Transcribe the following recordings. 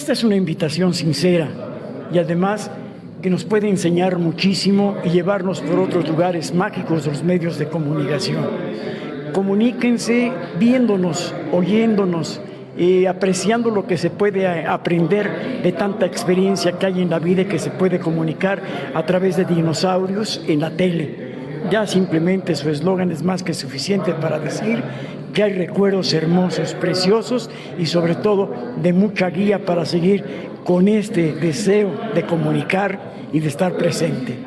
Esta es una invitación sincera y además que nos puede enseñar muchísimo y llevarnos por otros lugares mágicos de los medios de comunicación. Comuníquense viéndonos, oyéndonos, apreciando lo que se puede aprender de tanta experiencia que hay en la vida y que se puede comunicar a través de dinosaurios en la tele. Ya simplemente su eslogan es más que suficiente para decir que hay recuerdos hermosos, preciosos y sobre todo de mucha guía para seguir con este deseo de comunicar y de estar presente.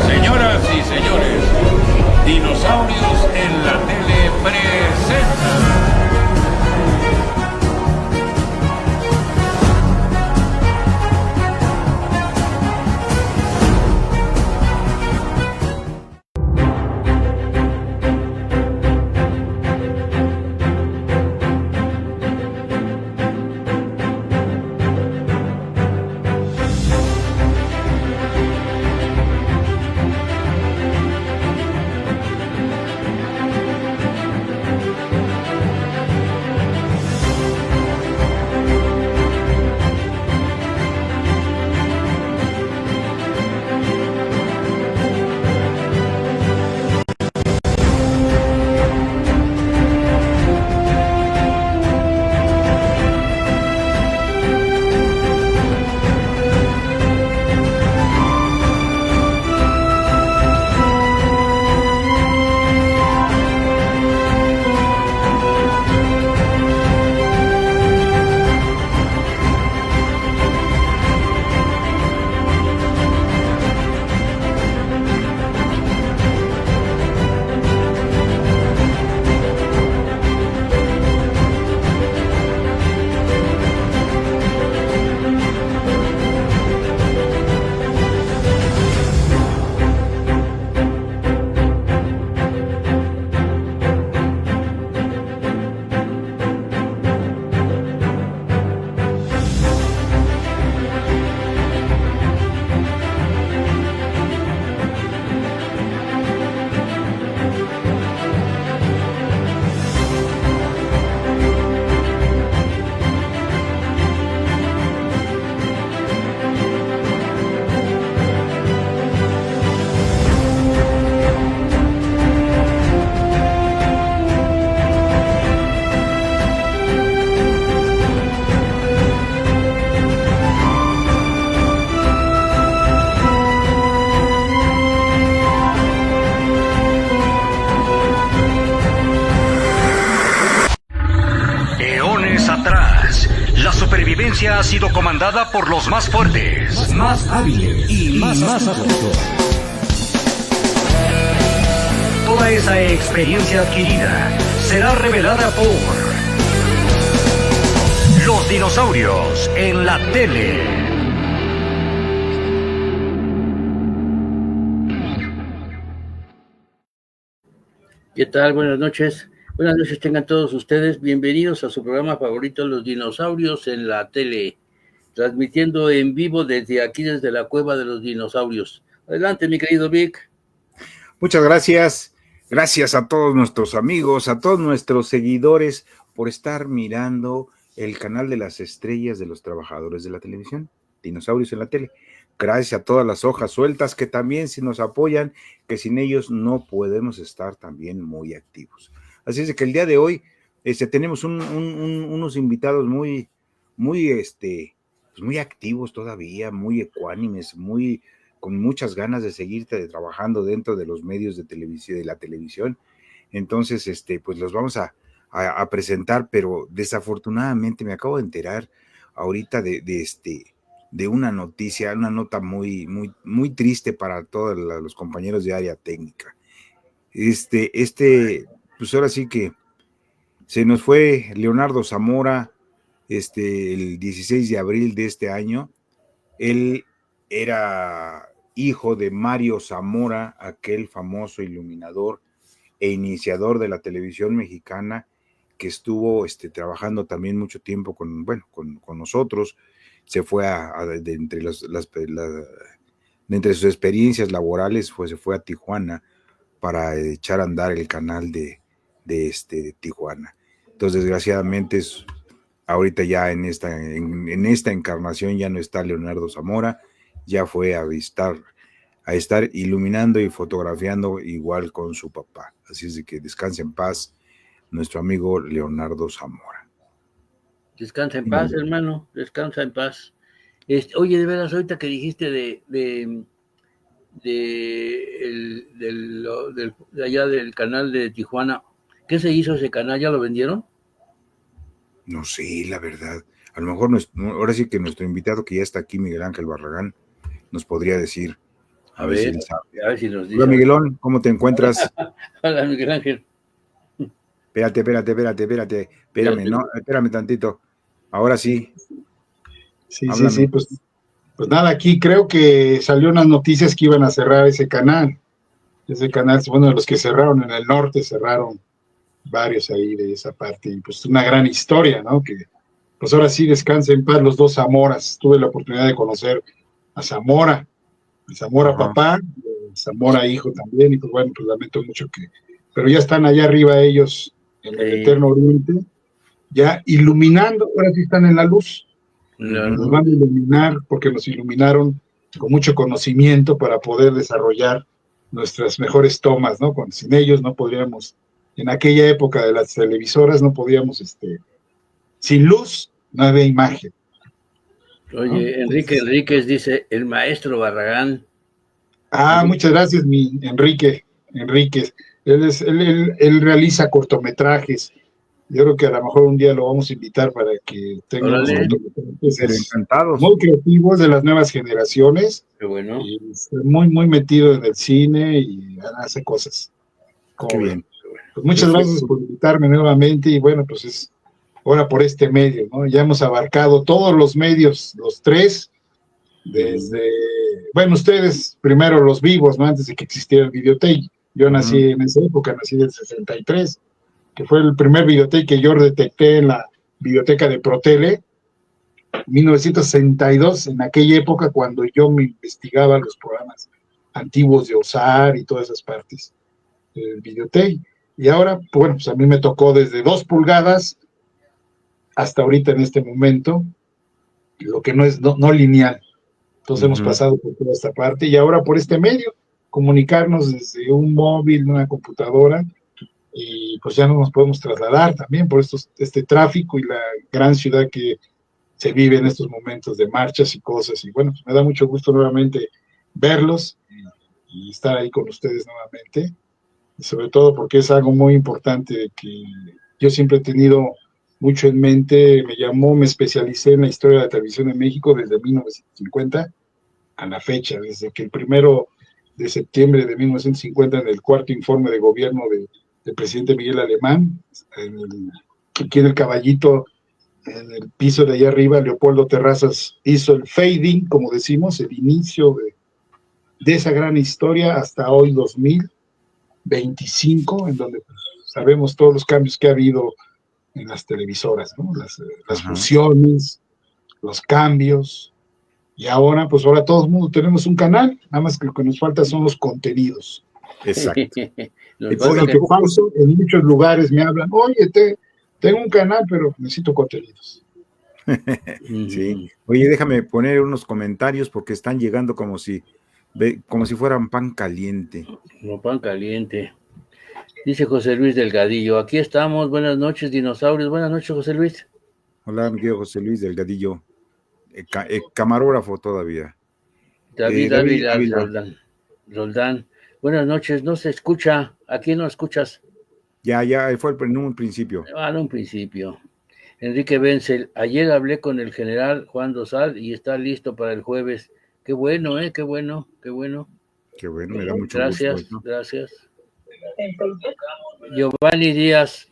Señoras y señores, Dinosaurios en la Tele presenta. Ha sido comandada por los más fuertes, más hábiles y más astutos. Toda esa experiencia adquirida será revelada por los dinosaurios en la tele. ¿Qué tal? Buenas noches. Buenas noches tengan todos ustedes. Bienvenidos a su programa favorito, Los Dinosaurios en la Tele, transmitiendo en vivo desde aquí, desde la Cueva de los Dinosaurios. Adelante, mi querido Vic. Muchas gracias. Gracias a todos nuestros amigos, a todos nuestros seguidores por estar mirando el canal de las estrellas de los trabajadores de la televisión, Dinosaurios en la Tele. Gracias a todas las hojas sueltas que también si nos apoyan, que sin ellos no podemos estar también muy activos. Así es que el día de hoy tenemos unos invitados muy activos todavía, muy ecuánimes, con muchas ganas de seguir trabajando dentro de los medios de televisión, de la televisión. Entonces, pues los vamos a presentar, pero desafortunadamente me acabo de enterar ahorita de una noticia, una nota muy, muy, muy triste para todos los compañeros de área técnica. Pues ahora sí que se nos fue Leonardo Zamora, el 16 de abril de este año. Él era hijo de Mario Zamora, aquel famoso iluminador e iniciador de la televisión mexicana, que estuvo trabajando también mucho tiempo con nosotros. Se fue entre entre sus experiencias laborales, pues se fue a Tijuana para echar a andar el canal de Tijuana. Entonces, desgraciadamente, ahorita ya en esta encarnación ya no está Leonardo Zamora, ya fue a estar iluminando y fotografiando igual con su papá. Así es de que descanse en paz nuestro amigo Leonardo Zamora. Descansa en paz, hermano, descansa en paz. Oye, de veras, ahorita que dijiste de allá del canal de Tijuana, ¿qué se hizo ese canal? ¿Ya lo vendieron? No sé, la verdad. A lo mejor ahora sí que nuestro invitado que ya está aquí, Miguel Ángel Barragán, nos podría decir. A ver si nos dice. Hola, Miguelón, ¿cómo te encuentras? Hola, Miguel Ángel. Espérame tantito. Ahora sí. Sí, háblame. Sí, pues nada, aquí creo que salió unas noticias que iban a cerrar ese canal. Ese canal es uno de los que cerraron en el norte, cerraron varios ahí de esa parte, y pues una gran historia, ¿no? Que pues ahora sí descansa en paz los dos Zamoras. Tuve la oportunidad de conocer a Zamora, papá, Zamora hijo también, y pues bueno, pues lamento mucho pero ya están allá arriba ellos, en el Eterno Oriente, ya iluminando, ahora sí están en la luz. Nos van a iluminar porque nos iluminaron con mucho conocimiento para poder desarrollar nuestras mejores tomas, ¿no? Sin ellos no podríamos, en aquella época de las televisoras no podíamos, sin luz no había imagen. Oye, ¿no? Enrique Enríquez dice, el maestro Barragán. Muchas gracias, mi Enrique Enríquez. Él realiza cortometrajes. Yo creo que a lo mejor un día lo vamos a invitar para que tenga unos cortometrajes muy creativos de las nuevas generaciones. Qué bueno. Y está muy, muy metido en el cine y hace cosas. Qué bien. Pues muchas gracias por invitarme nuevamente y bueno, pues es ahora por este medio, ¿no? Ya hemos abarcado todos los medios, los tres, desde, bueno, ustedes primero los vivos, ¿no? Antes de que existiera el videotape. Yo nací en esa época, nací del 63, que fue el primer videotape que yo detecté en la biblioteca de Protele, 1962, en aquella época cuando yo me investigaba los programas antiguos de OSAR y todas esas partes del videotape. Y ahora, bueno, pues a mí me tocó desde 2 pulgadas hasta ahorita en este momento, lo que no es no lineal. Entonces hemos pasado por toda esta parte y ahora por este medio, comunicarnos desde un móvil, una computadora, y pues ya no nos podemos trasladar también por este tráfico y la gran ciudad que se vive en estos momentos de marchas y cosas. Y bueno, pues me da mucho gusto nuevamente verlos y estar ahí con ustedes nuevamente, y sobre todo porque es algo muy importante que yo siempre he tenido mucho en mente. Me especialicé en la historia de la televisión en México desde 1950 a la fecha, desde que el 1 de septiembre de 1950, en el 4º informe de gobierno del presidente Miguel Alemán, aquí en el Caballito, en el piso de allá arriba, Leopoldo Terrazas hizo el fading, como decimos, el inicio de esa gran historia hasta hoy 2025, en donde pues, sabemos todos los cambios que ha habido en las televisoras, ¿no? Las fusiones, los cambios, y ahora todo el mundo tenemos un canal, nada más que lo que nos falta son los contenidos. Exacto. En muchos lugares me hablan, oye, tengo un canal, pero necesito contenidos. Sí. Oye, déjame poner unos comentarios porque están llegando como si fueran pan caliente. Como pan caliente. Dice José Luis Delgadillo, aquí estamos, buenas noches, dinosaurios. Buenas noches, José Luis. Hola, mi querido José Luis Delgadillo, camarógrafo todavía. David Roldán. Buenas noches, no se escucha. ¿A quién no escuchas? Ya, fue en un principio. En un principio. Enrique Benzel, ayer hablé con el general Juan Dosal y está listo para el jueves. Qué bueno, qué bueno. Qué bueno, me da mucho gusto. Gracias. Giovanni Díaz,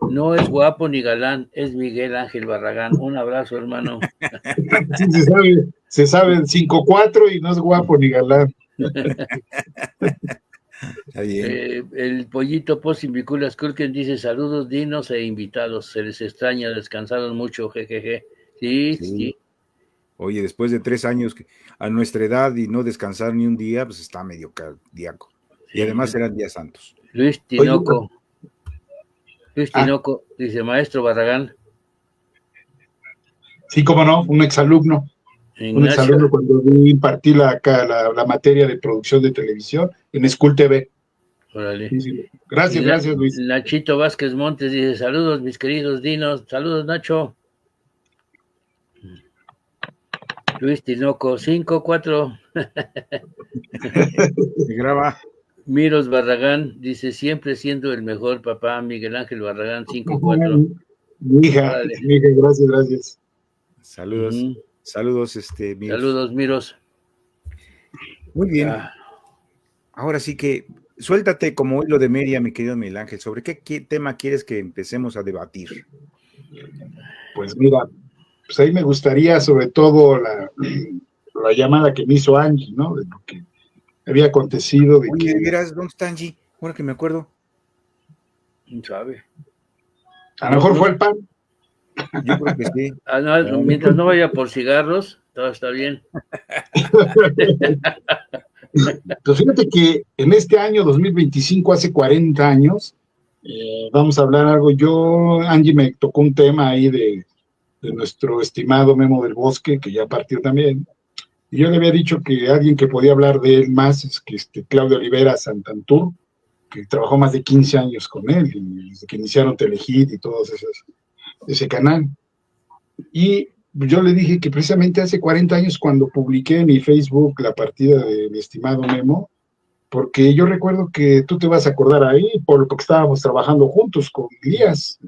no es guapo ni galán, es Miguel Ángel Barragán. Un abrazo, hermano. Sí, se sabe el 5-4 y no es guapo ni galán. Está bien. El pollito Posimbiculas Kulken dice, saludos dinos e invitados, se les extraña, descansaron mucho, jejeje. Sí. Oye, después de 3 años a nuestra edad y no descansar ni un día, pues está medio cardíaco. Y además eran días santos. Luis Tinoco. Luis Tinoco dice, maestro Barragán. Sí, cómo no, un exalumno. Un exalumno cuando impartí la materia de producción de televisión en School TV. Órale. Sí. Gracias, Luis. Nachito Vázquez Montes dice, saludos mis queridos dinos, saludos Nacho. Luis Tinoco, 5-4. Se graba. Miros Barragán dice, siempre siendo el mejor papá, Miguel Ángel Barragán, 5-4. Mi hija, gracias. Saludos. Saludos, Miros. Saludos, Miros. Muy bien. Ahora sí que suéltate como hilo de media, mi querido Miguel Ángel. ¿Sobre qué tema quieres que empecemos a debatir? Pues mira, pues ahí me gustaría sobre todo la llamada que me hizo Angie, ¿no? De lo que había acontecido. Oye, ¿verás dónde está Angie? Ahora que me acuerdo. ¿Quién sabe? A lo mejor fue el pan. Yo creo que sí. No, mientras no vaya por cigarros, todo está bien. Pues fíjate que en este año 2025, hace 40 años, vamos a hablar algo. Angie me tocó un tema ahí de nuestro estimado Memo del Bosque, que ya partió también. Y yo le había dicho que alguien que podía hablar de él más es que Claudio Olivera Santantur, que trabajó más de 15 años con él, desde que iniciaron Telehit y todos ese canal. Y yo le dije que precisamente hace 40 años, cuando publiqué en mi Facebook la partida de mi estimado Memo, porque yo recuerdo que tú te vas a acordar ahí, porque estábamos trabajando juntos con Elías,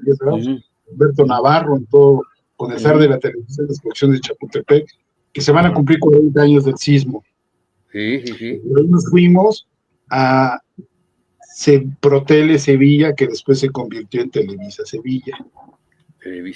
Humberto Navarro, en todo, con el zar de la televisión de producciones de Chapultepec, que se van a cumplir 40 años del sismo. Sí. Y hoy nos fuimos a Protele Sevilla, que después se convirtió en Televisa Sevilla. El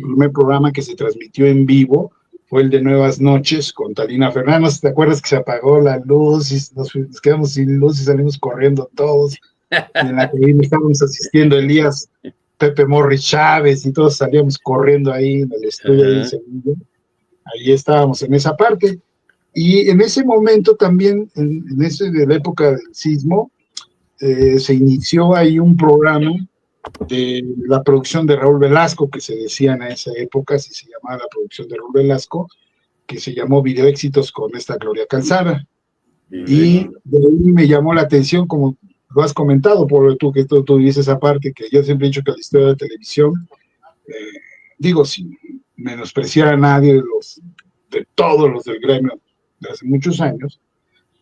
primer programa que se transmitió en vivo fue el de Nuevas Noches con Talina Fernández. ¿Te acuerdas que se apagó la luz y nos quedamos sin luz y salimos corriendo todos? Y en la cabina estábamos asistiendo Elías, Pepe Morris Chávez y todos salíamos corriendo ahí en el estudio de Sevilla. Ahí estábamos en esa parte. Y en ese momento también, de la época del sismo, se inició ahí un programa de la producción de Raúl Velasco, que se decía en esa época, así se llamaba la producción de Raúl Velasco, que se llamó Video Éxitos con esta Gloria Calzada. Y de ahí me llamó la atención, como lo has comentado, por que tú dices esa parte, que yo siempre he dicho que la historia de la televisión, digo, sin menospreciar a nadie de todos los del gremio de hace muchos años,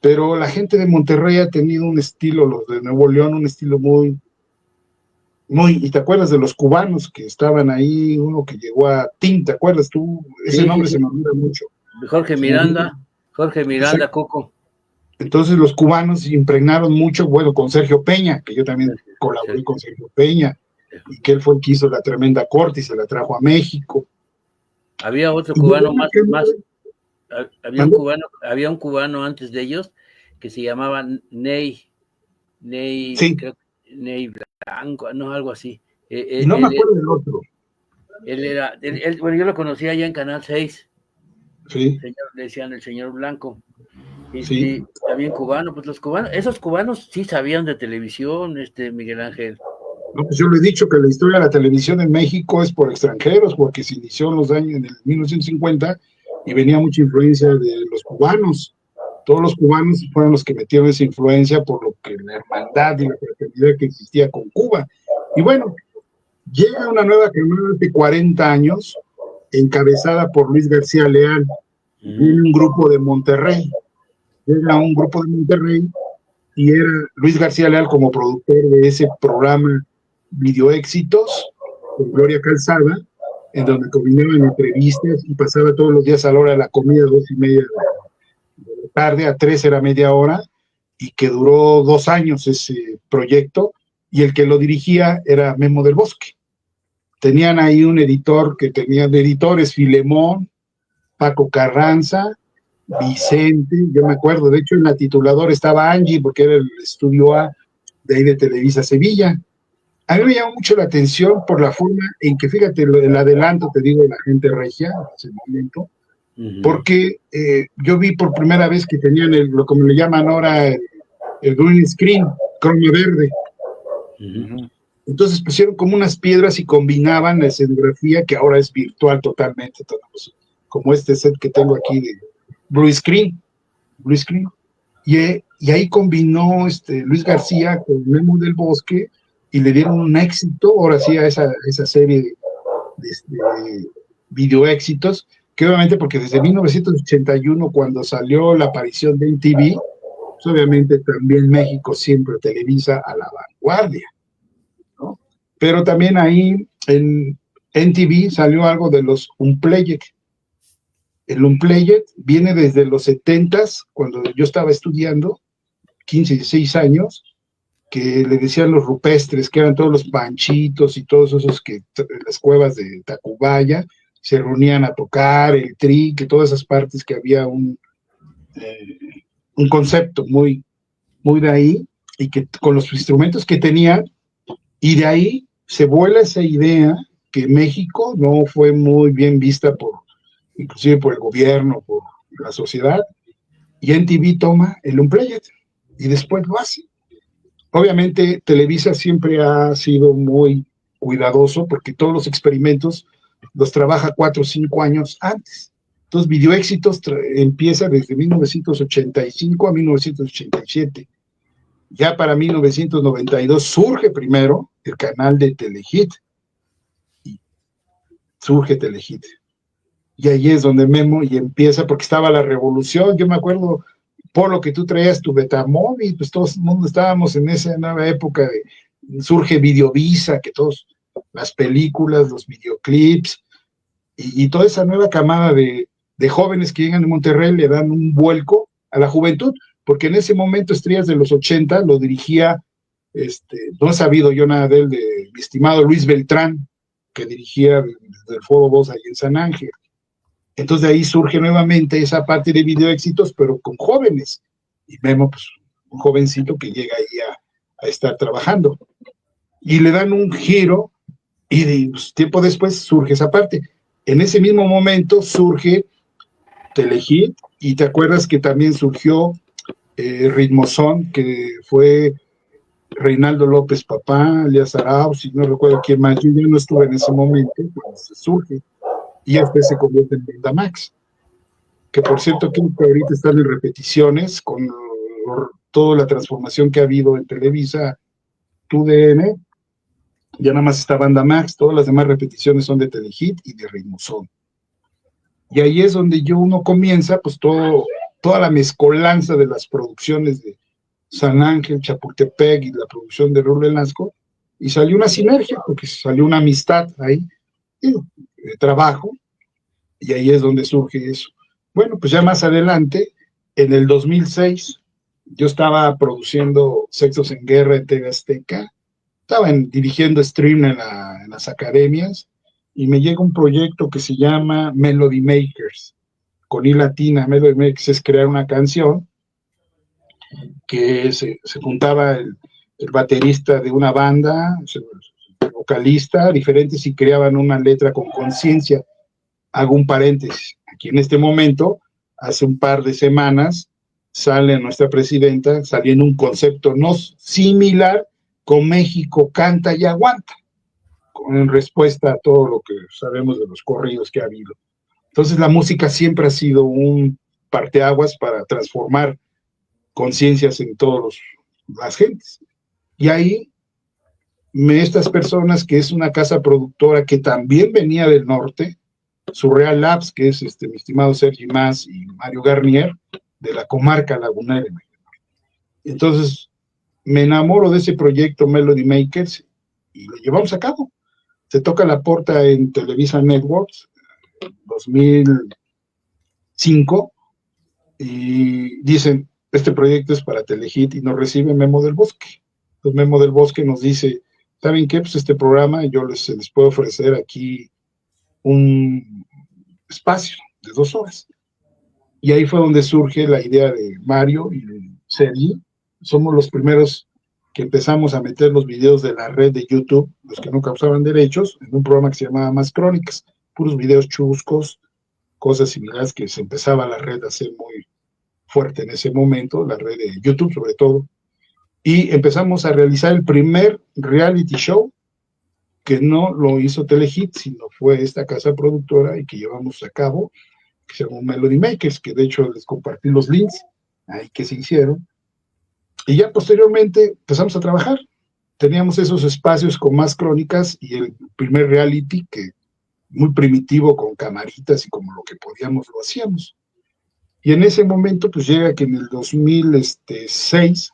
pero la gente de Monterrey ha tenido un estilo, los de Nuevo León, un estilo muy, y te acuerdas de los cubanos que estaban ahí, uno que llegó a TIN, ¿te acuerdas tú? Ese nombre se me olvida mucho. Jorge Miranda, Coco. Entonces los cubanos impregnaron mucho, bueno, con Sergio Peña, que yo también colaboré con Sergio Peña, y que él fue el que hizo la tremenda corte y se la trajo a México. Había otro cubano había un cubano antes de ellos que se llamaba Ney, sí. Creo, Ney Blanco, no, algo así. No me acuerdo del otro. Bueno, yo lo conocí allá en Canal 6. Sí. Le decían el señor Blanco. Sí. También cubano, pues esos cubanos sí sabían de televisión, Miguel Ángel. No, pues yo le he dicho que la historia de la televisión en México es por extranjeros, porque se inició en el 1950 y venía mucha influencia de los cubanos. Todos los cubanos fueron los que metieron esa influencia por lo que la hermandad y la fraternidad que existía con Cuba. Y bueno, llega una nueva camada de 40 años, encabezada por Luis García Leal, viene un grupo de Monterrey. Llega un grupo de Monterrey y era Luis García Leal como productor de ese programa Video Éxitos con Gloria Calzada, en donde combinaban entrevistas y pasaba todos los días a la hora de la comida, 2:30 de la tarde, a 3 era media hora, y que duró 2 años ese proyecto, y el que lo dirigía era Memo del Bosque. Tenían ahí un editor que tenía de editores, Filemón, Paco Carranza, Vicente, yo me acuerdo, de hecho en la tituladora estaba Angie, porque era el estudio A de ahí de Televisa Sevilla. A mí me llamó mucho la atención por la forma en que, fíjate, el adelanto, te digo, de la gente regia, en ese momento, porque yo vi por primera vez que tenían lo que le llaman ahora el green screen, croma verde. Entonces pusieron como unas piedras y combinaban la escenografía, que ahora es virtual totalmente, como este set que tengo aquí de blue screen. Y ahí combinó Luis García con Memo del Bosque y le dieron un éxito, ahora sí, a esa serie de video éxitos, que obviamente porque desde 1981, cuando salió la aparición de MTV, pues obviamente también México siempre televisa a la vanguardia, ¿no? Pero también ahí en MTV salió algo de los Unplugged. El Unplugged viene desde los 70s, cuando yo estaba estudiando, 15, 16 años, que le decían los rupestres, que eran todos los panchitos y todos esos que en las cuevas de Tacubaya se reunían a tocar, el tri, que todas esas partes que había un concepto muy, muy de ahí, y que con los instrumentos que tenían, y de ahí se vuela esa idea que México no fue muy bien vista inclusive por el gobierno, por la sociedad, y MTV toma el Unplugged y después lo hace. Obviamente Televisa siempre ha sido muy cuidadoso porque todos los experimentos los trabaja 4 o 5 años antes. Entonces Video Éxitos empieza desde 1985 a 1987. Ya para 1992 surge primero el canal de Telehit. Surge Telehit. Y ahí es donde Memo y empieza, porque estaba la revolución. Yo me acuerdo, por lo que tú traías tu Betamóvil, pues todo el mundo estábamos en esa nueva época surge Videovisa, que todas las películas, los videoclips, y toda esa nueva camada de jóvenes que llegan de Monterrey le dan un vuelco a la juventud, porque en ese momento Estrellas de los 80 lo dirigía, no he sabido yo nada de él, de mi estimado Luis Beltrán, que dirigía desde el Foro Voz ahí en San Ángel. Entonces de ahí surge nuevamente esa parte de video éxitos, pero con jóvenes. Y Memo, pues, un jovencito que llega ahí a estar trabajando. Y le dan un giro, y pues, tiempo después surge esa parte. En ese mismo momento surge Telehit, y te acuerdas que también surgió Ritmozón, que fue Reinaldo López Papá, alias Arauz, y no recuerdo quién más. Yo no estuve en ese momento, cuando surge. Y después se convierte en Bandamax, que por cierto creo que ahorita están en repeticiones con toda la transformación que ha habido en Televisa, TUDN, ya nada más está Bandamax, todas las demás repeticiones son de Telehit y de Ritmozón. Y ahí es donde uno comienza, pues toda la mezcolanza de las producciones de San Ángel, Chapultepec y la producción de Raúl Velasco, y salió una sinergia, porque salió una amistad ahí, de trabajo, y ahí es donde surge eso. Bueno, pues ya más adelante, en el 2006, yo estaba produciendo Sexos en Guerra en TV Azteca, estaba dirigiendo stream en las academias, y me llega un proyecto que se llama Melody Makers, con I latina. Melody Makers es crear una canción que se juntaba el baterista de una banda, vocalista, diferentes, y creaban una letra con conciencia. Hago un paréntesis. Aquí en este momento, hace un par de semanas, sale nuestra presidenta saliendo un concepto no similar con México Canta y Aguanta, en respuesta a todo lo que sabemos de los corridos que ha habido. Entonces la música siempre ha sido un parteaguas para transformar conciencias en todas las gentes. Y ahí estas personas, que es una casa productora que también venía del norte, Surreal Labs, que es mi estimado Sergi Mas y Mario Garnier, de la comarca lagunera. Entonces me enamoro de ese proyecto Melody Makers y lo llevamos a cabo. Se toca la puerta en Televisa Networks 2005 y dicen, este proyecto es para Telehit, y nos recibe Memo del Bosque. Entonces Memo del Bosque nos dice, ¿saben qué? Pues este programa yo les puedo ofrecer aquí un espacio de 2 horas. Y ahí fue donde surge la idea de Mario y de Sergi. Somos los primeros que empezamos a meter los videos de la red de YouTube, los que no causaban derechos, en un programa que se llamaba Más Crónicas, puros videos chuscos, cosas similares, que se empezaba la red a hacer muy fuerte en ese momento, la red de YouTube sobre todo, y empezamos a realizar el primer reality show que no lo hizo Telehit, sino fue esta casa productora y que llevamos a cabo, que se llamó Melody Makers, que de hecho les compartí los links ahí que se hicieron, y ya posteriormente empezamos a trabajar. Teníamos esos espacios con más crónicas y el primer reality, que muy primitivo, con camaritas y como lo que podíamos lo hacíamos. Y en ese momento pues llega que en el 2006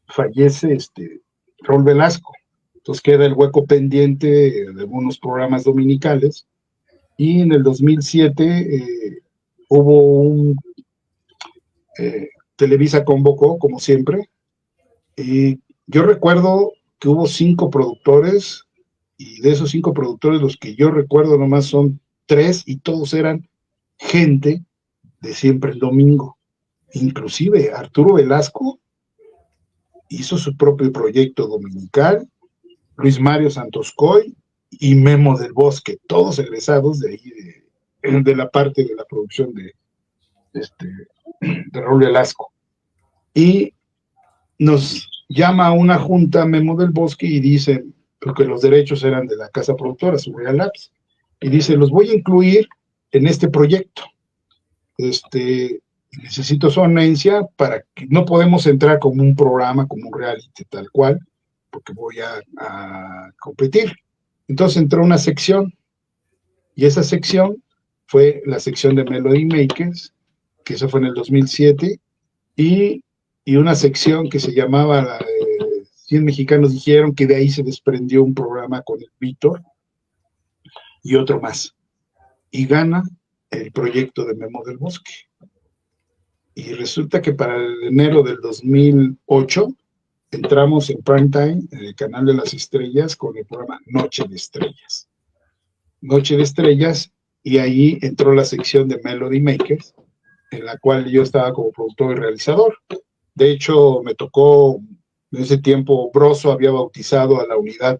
fallece Raúl Velasco. Entonces queda el hueco pendiente de algunos programas dominicales, y en el 2007 hubo Televisa convocó, como siempre, y yo recuerdo que hubo 5 productores, y de esos 5 productores, los que yo recuerdo nomás son 3, y todos eran gente de Siempre el Domingo. Inclusive Arturo Velasco hizo su propio proyecto dominical, Luis Mario Santos Coy y Memo del Bosque, todos egresados de ahí, de la parte de la producción de Raúl Velasco. Y nos llama a una junta Memo del Bosque y dice, porque los derechos eran de la casa productora, Surreal Labs, y dice, los voy a incluir en este proyecto. Necesito su anuencia para que no podemos entrar como un programa, como un reality tal cual, porque voy a competir. Entonces entró una sección, y esa sección fue la sección de Melody Makers, que eso fue en el 2007, y una sección que se llamaba 100 mexicanos dijeron, que de ahí se desprendió un programa con el Víctor y otro más, y gana el proyecto de Memo del Bosque. Y resulta que para el enero del 2008 entramos en primetime en el canal de las estrellas con el programa Noche de Estrellas. Noche de Estrellas, y ahí entró la sección de Melody Makers, en la cual yo estaba como productor y realizador. De hecho, me tocó, en ese tiempo, Broso había bautizado a la unidad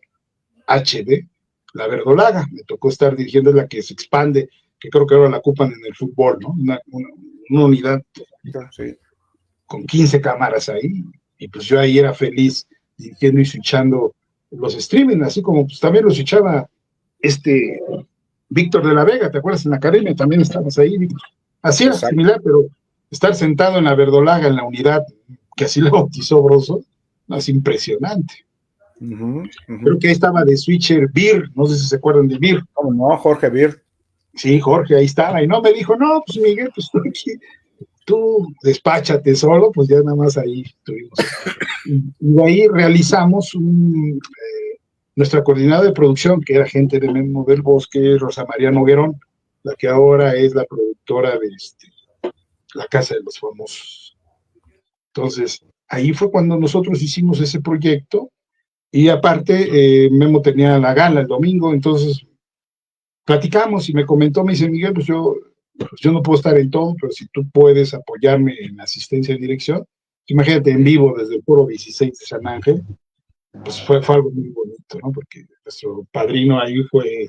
HD, la verdolaga. Me tocó estar dirigiendo la que se expande, que creo que ahora la ocupan en el fútbol, ¿no? Una unidad con 15 cámaras ahí, y pues yo ahí era feliz dirigiendo y switchando los streaming, así como pues también los switchaba Víctor de la Vega, ¿te acuerdas? En la academia también estabas ahí, Víctor. Así era, similar, pero estar sentado en la verdolaga, en la unidad, que así le bautizó Broso, no, es impresionante. Creo que ahí estaba de switcher Beer, no sé si se acuerdan de Beer. ¿Cómo no? Jorge Beer. Sí, Jorge, ahí estaba, y no, me dijo, no, pues Miguel, pues tú despáchate solo, pues ya nada más ahí estuvimos. Y de ahí realizamos nuestra coordinadora de producción, que era gente de Memo del Bosque, Rosa María Noguerón, la que ahora es la productora de La Casa de los Famosos. Entonces, ahí fue cuando nosotros hicimos ese proyecto, y aparte, Memo tenía la gala el domingo, entonces platicamos y me comentó, me dice, Miguel, pues yo no puedo estar en todo, pero si tú puedes apoyarme en asistencia y dirección, imagínate en vivo desde el Foro 16 de San Ángel, pues fue algo muy bonito, ¿no? Porque nuestro padrino ahí fue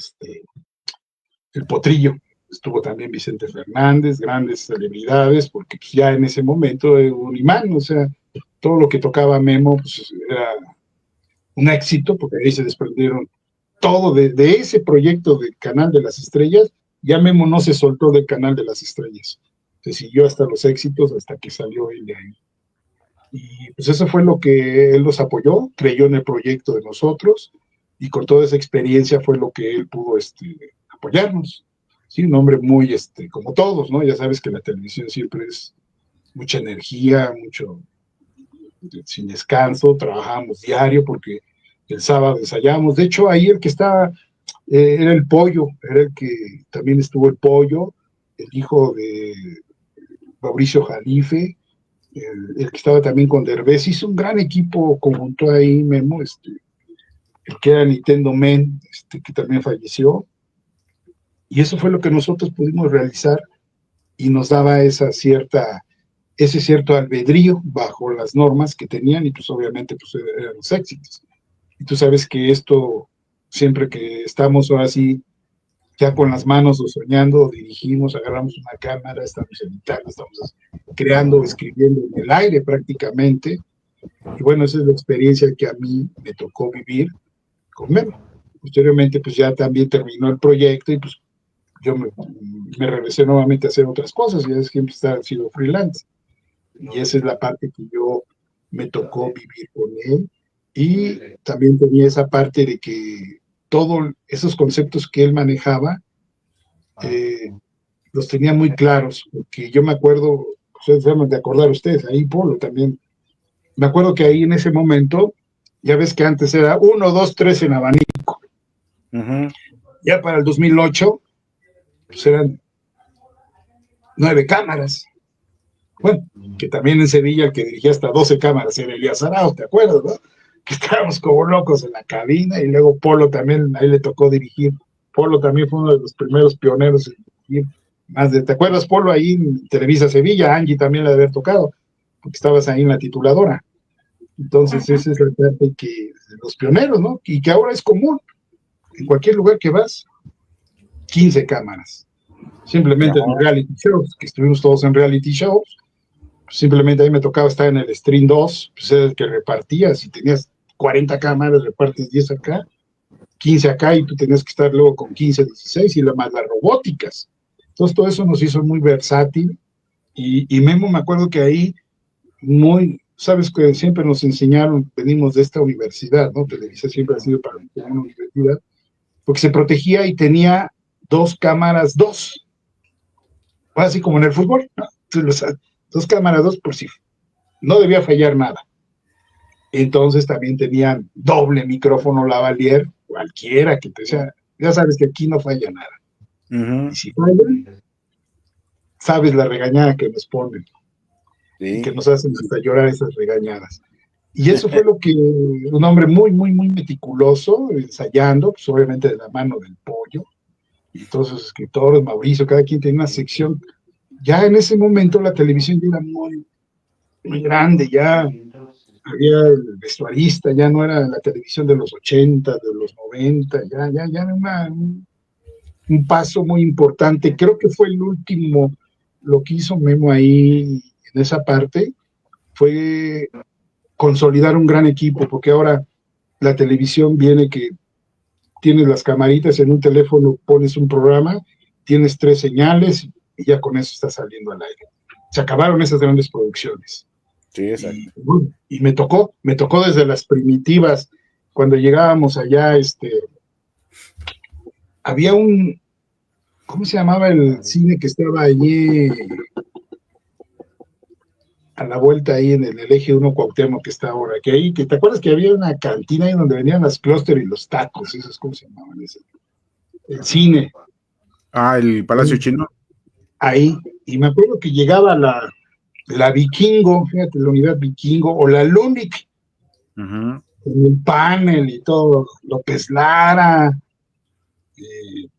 el Potrillo, estuvo también Vicente Fernández, grandes celebridades, porque pues ya en ese momento era un imán, o sea, todo lo que tocaba Memo pues era un éxito, porque ahí se desprendieron todo de ese proyecto del Canal de las Estrellas. Ya Memo no se soltó del Canal de las Estrellas, se siguió hasta los éxitos, hasta que salió él de ahí. Y pues eso fue lo que él nos apoyó, creyó en el proyecto de nosotros, y con toda esa experiencia fue lo que él pudo apoyarnos. Sí, un hombre muy, como todos, ¿no? Ya sabes que la televisión siempre es mucha energía, mucho, sin descanso, trabajamos diario, porque el sábado ensayamos. De hecho, ahí el que estaba era el Pollo, era el que también estuvo el Pollo, el hijo de Mauricio Jalife, el que estaba también con Derbez. Hizo un gran equipo conjunto ahí, Memo, el que era Nintendo Men, que también falleció, y eso fue lo que nosotros pudimos realizar, y nos daba ese cierto albedrío bajo las normas que tenían, y pues obviamente pues eran los éxitos. Y tú sabes que esto, siempre que estamos ahora sí ya con las manos o soñando, dirigimos, agarramos una cámara, estamos editando, estamos creando, escribiendo en el aire prácticamente. Y bueno, esa es la experiencia que a mí me tocó vivir con Memo. Posteriormente, pues ya también terminó el proyecto y pues yo me regresé nuevamente a hacer otras cosas, ya siempre he sido freelance. Y esa es la parte que yo me tocó vivir con él. Y también tenía esa parte de que todos esos conceptos que él manejaba, los tenía muy claros, porque yo me acuerdo, ustedes deben de acordar ustedes, ahí Polo también, me acuerdo que ahí en ese momento, ya ves que antes era 1, 2, 3 en abanico. Ya para el 2008, pues eran 9 cámaras. Bueno, que también en Sevilla el que dirigía hasta 12 cámaras era Elías Arauz, ¿te acuerdas, no? Que estábamos como locos en la cabina, y luego Polo también, ahí le tocó dirigir. Polo también fue uno de los primeros pioneros en dirigir más de, ¿te acuerdas, Polo? Ahí en Televisa Sevilla, Angie también le debe haber tocado, porque estabas ahí en la tituladora. Entonces, esa es la parte que los pioneros, ¿no? Y que ahora es común. En cualquier lugar que vas, 15 cámaras. Simplemente en reality shows, que estuvimos todos en reality shows, simplemente ahí me tocaba estar en el Stream 2, pues era el que repartía. Si tenías 40 cámaras, repartes 10 acá, 15 acá, y tú tenías que estar luego con 15, 16, y más las robóticas. Entonces, todo eso nos hizo muy versátil. Y Memo, me acuerdo que ahí, sabes que siempre nos enseñaron, venimos de esta universidad, ¿no? Televisa siempre ha sido para una universidad, porque se protegía y tenía 2 cámaras, así como en el fútbol, ¿no? 2 cámaras, 2 por si no debía fallar nada. Entonces también tenían doble micrófono lavalier, cualquiera que te sea, ya sabes que aquí no falla nada. Y si falla, sabes la regañada que nos ponen, y que nos hacen hasta llorar esas regañadas. Y eso fue lo que un hombre muy, muy, muy meticuloso, ensayando, pues obviamente de la mano del Pollo, y todos sus escritores, Mauricio, cada quien tenía una sección. Ya en ese momento la televisión ya era muy, muy grande, ya había el vestuarista, ya no era la televisión de los 80, de los 90, ya era un paso muy importante. Creo que fue el último, lo que hizo Memo ahí en esa parte, fue consolidar un gran equipo, porque ahora la televisión viene que tienes las camaritas en un teléfono, pones un programa, tienes 3 señales y ya con eso está saliendo al aire. Se acabaron esas grandes producciones. Sí, exacto. Y me tocó desde las primitivas, cuando llegábamos allá, había ¿cómo se llamaba el cine que estaba allí a la vuelta ahí en el eje 1 Cuauhtémoc que está ahora? Que te acuerdas que había una cantina ahí donde venían las clúster y los tacos, esos, ¿cómo se llamaban? El cine. El Palacio Chino. Ahí, y me acuerdo que llegaba la Vikingo, fíjate, la unidad Vikingo, o la Lumic, con el panel y todo, López Lara,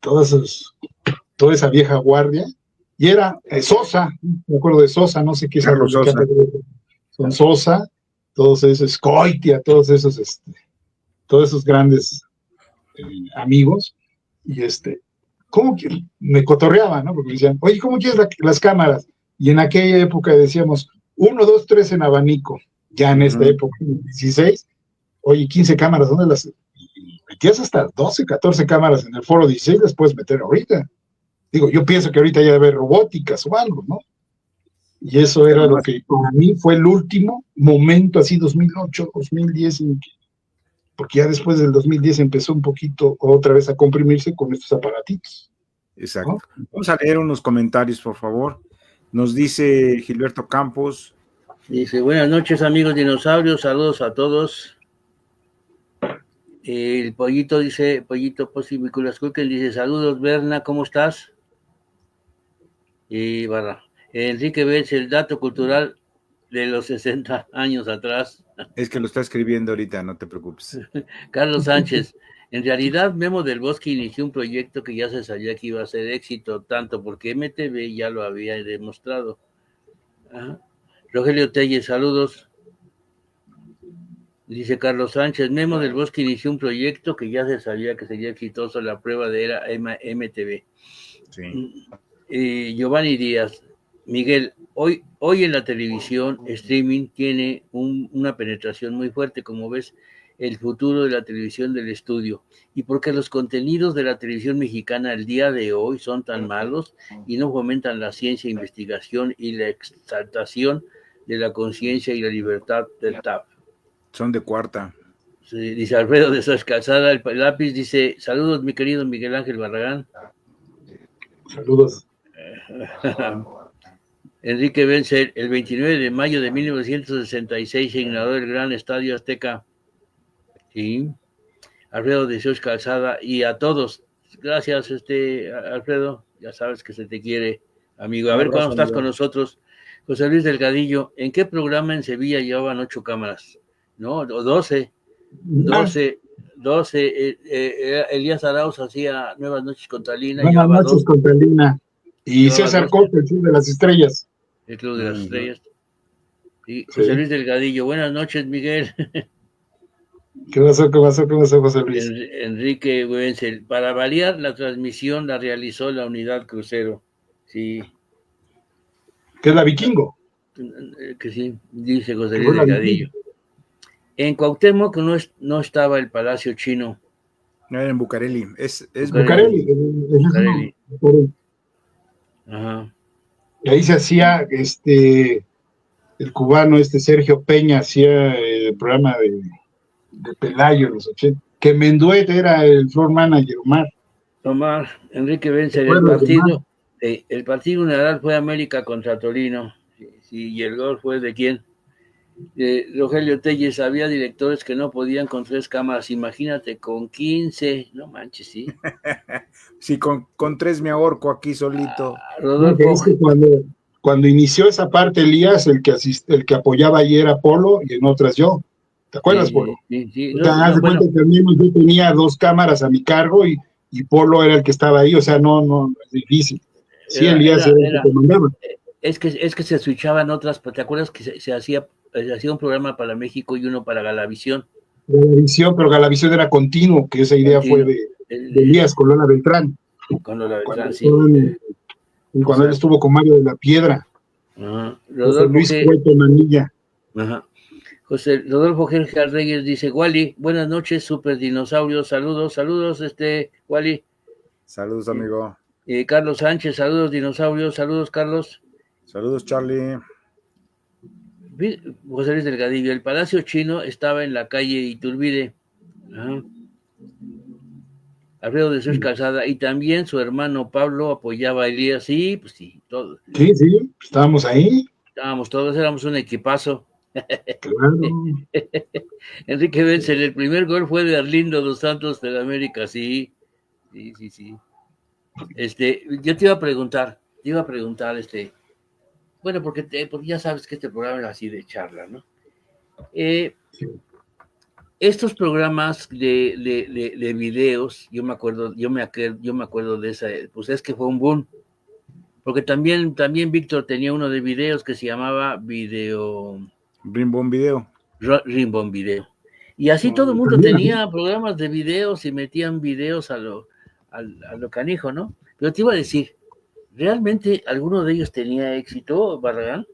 toda esa vieja guardia, y era Sosa, me acuerdo de Sosa, no sé qué es, Carlos Sosa. Son Sosa, todos esos, Scoitia, todos esos grandes amigos, y ¿cómo que me cotorreaba, no? Porque me decían, oye, ¿cómo quieres las cámaras? Y en aquella época decíamos 1, 2, 3 en abanico. Ya en esta época, 16, oye, 15 cámaras, ¿dónde las? Y metías hasta 12, 14 cámaras en el foro 16, las puedes meter ahorita. Digo, yo pienso que ahorita ya debe haber robóticas o algo, ¿no? Y eso era lo que para mí fue el último momento, así 2008, 2010, porque ya después del 2010 empezó un poquito otra vez a comprimirse con estos aparatitos. Exacto. ¿No? Vamos a leer unos comentarios, por favor. Nos dice Gilberto Campos. Dice, buenas noches, amigos dinosaurios, saludos a todos. El Pollito dice, Pollito Posibiculas Cooken dice, saludos, Berna, ¿cómo estás? Y bueno, Enrique Vélez, el dato cultural de los 60 años atrás. Es que lo está escribiendo ahorita, no te preocupes. Carlos Sánchez, en realidad Memo del Bosque inició un proyecto que ya se sabía que iba a ser éxito, tanto porque MTV ya lo había demostrado. Ajá. Rogelio Telles, saludos. Dice Carlos Sánchez, Memo del Bosque inició un proyecto que ya se sabía que sería exitoso, la prueba de era MTV. Sí. Giovanni Díaz, Miguel, hoy en la televisión, streaming tiene una penetración muy fuerte, como ves, el futuro de la televisión del estudio, y porque los contenidos de la televisión mexicana el día de hoy son tan malos y no fomentan la ciencia, investigación y la exaltación de la conciencia y la libertad del TAP. Son de cuarta. Sí, dice Alfredo de Sas Calzada, el lápiz dice, saludos mi querido Miguel Ángel Barragán. Saludos. Enrique Benzer, el 29 de mayo de 1966 se inauguró el gran Estadio Azteca. Sí. Alfredo de Sas Calzada, y a todos, gracias Alfredo, ya sabes que se te quiere, amigo. A ver cuándo estás con nosotros. José Luis Delgadillo, ¿en qué programa en Sevilla llevaban 8 cámaras? ¿No? O 12. 12. Elías Arauz hacía Nuevas Noches con Talina. Buenas noches con Talina. Y César Costa, el Club de las Estrellas. El Club de las Estrellas. Y José Luis Delgadillo, buenas noches, Miguel. ¿Qué pasó, José Luis? Enrique Wenzel, para variar, la transmisión la realizó la unidad crucero. Sí. ¿Qué es la Vikingo? Que sí, dice José Luis Delgadillo. En Cuauhtémoc no estaba el Palacio Chino. No, era en Bucareli. Es Bucareli. Ajá. Y ahí se hacía, el cubano, Sergio Peña, hacía el programa de Pelayo en los 80. Que Menduet era el floor manager, Omar, Enrique Benzer, el partido general fue América contra Torino. Sí, y el gol fue ¿de quién? Rogelio Telles, había directores que no podían con 3 cámaras, imagínate, con 15, no manches, sí. Sí, con 3 me ahorco aquí solito. Rodolfo. Es que cuando inició esa parte, Elías, el que apoyaba allí era Polo y en otras yo. ¿Te acuerdas, Polo? Sí. Haz de cuenta que al menos yo tenía 2 cámaras a mi cargo y Polo era el que estaba ahí, o sea, no es difícil. Sí, Elías era el que comandaba. Es que se switchaban otras, ¿te acuerdas que se hacía un programa para México y uno para Galavisión? Pero Galavisión era continuo, que esa idea fue de Elías con Lola Beltrán. Con Lola Beltrán, sí. Y cuando él estuvo con Mario de la Piedra. Ajá. Luis Cueto Manilla. Ajá. Rodolfo Gerger Reyes dice, Wally, buenas noches, super dinosaurios, saludos, Wally. Saludos, amigo. Carlos Sánchez, saludos, dinosaurios, saludos, Carlos. Saludos, Charlie. José Luis Delgadillo, el Palacio Chino estaba en la calle Iturbide. Ajá. Alfredo de Sas Calzada, y también su hermano Pablo apoyaba a Elías. Sí, pues sí, todos. Sí, estábamos ahí. Estábamos todos, éramos un equipazo. Claro. Enrique Benzel, el primer gol fue de Arlindo dos Santos de la América, sí. Yo te iba a preguntar, bueno, porque ya sabes que este programa es así de charla, ¿no? Estos programas de videos, yo me acuerdo de esa, pues es que fue un boom, porque también Víctor tenía uno de videos que se llamaba Rimbón Video. Rimbón Video. Y así todo el mundo tenía programas de videos y metían videos a lo canijo, ¿no? Pero te iba a decir, ¿realmente alguno de ellos tenía éxito, Barragán?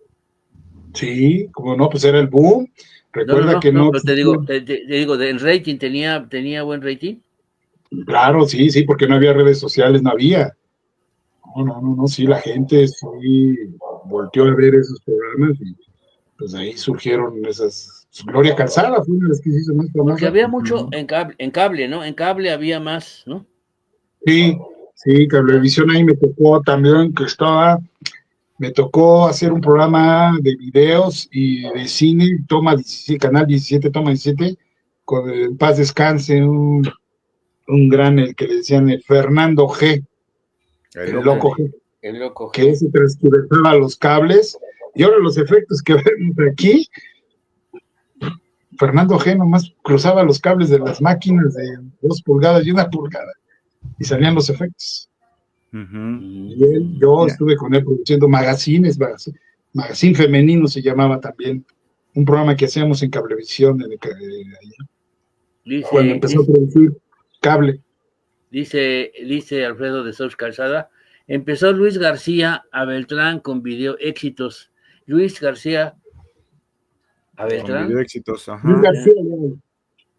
Sí, como no, pues era el boom. Recuerda que no. Pero te digo, ¿el rating tenía buen rating? Claro, sí, porque no había redes sociales, no había. No, sí, la gente sí volteó a ver esos programas y pues ahí surgieron esas. Gloria Calzada fue una de las que se hizo más famosa. Porque había mucho en cable, ¿no? En cable había más, ¿no? Sí, Cablevisión ahí me tocó también me tocó hacer un programa de videos y de cine, Canal 17, Toma 17, con en paz descanse, un gran, el que le decían el Fernando G. El loco G. El loco G. Que ese transversaba los cables, y ahora los efectos que vemos aquí, Fernando G. nomás cruzaba los cables de las máquinas de 2 pulgadas y 1 pulgada, y salían los efectos. Y yo estuve con él produciendo magazine femenino se llamaba también, un programa que hacíamos en Cablevisión, Dice, cuando empezó a producir cable. Dice Alfredo de Sousa Calzada, empezó Luis García a Beltrán con video éxitos. Luis García a Beltrán. Con video exitoso, ajá.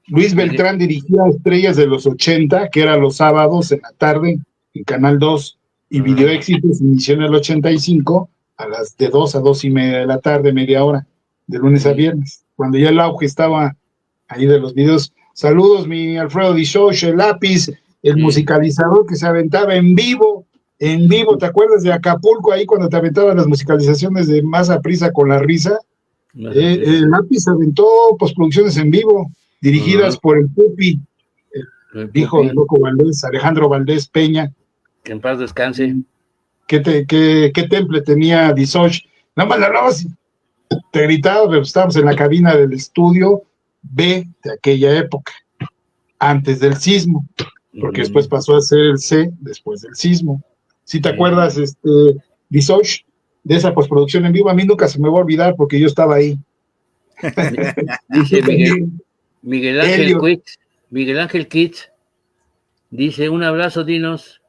Luis Beltrán dirigía Estrellas de los 80, que era los sábados en la tarde en Canal 2, y Video Éxitos inició en el 85 a las de 2 a 2:30 de la tarde, media hora, de lunes a viernes, cuando ya el auge estaba ahí de los videos. Saludos, mi Alfredo Di Socio, el lápiz, el musicalizador que se aventaba en vivo, ¿te acuerdas de Acapulco ahí cuando te aventaban las musicalizaciones de Más a Prisa con la Risa? El lápiz aventó postproducciones en vivo, dirigidas por el Pupi, el hijo de Loco Valdés, Alejandro Valdés Peña. Que en paz descanse. ¿Qué temple tenía Di Socio? Nada más le hablabas y te gritaba, pero estábamos en la cabina del estudio B de aquella época, antes del sismo, porque después pasó a ser el C después del sismo. ¿Sí te acuerdas, Di Socio, de esa postproducción en vivo? A mí nunca se me va a olvidar porque yo estaba ahí. Dice Miguel Ángel Kitz, dice, un abrazo, Dinos.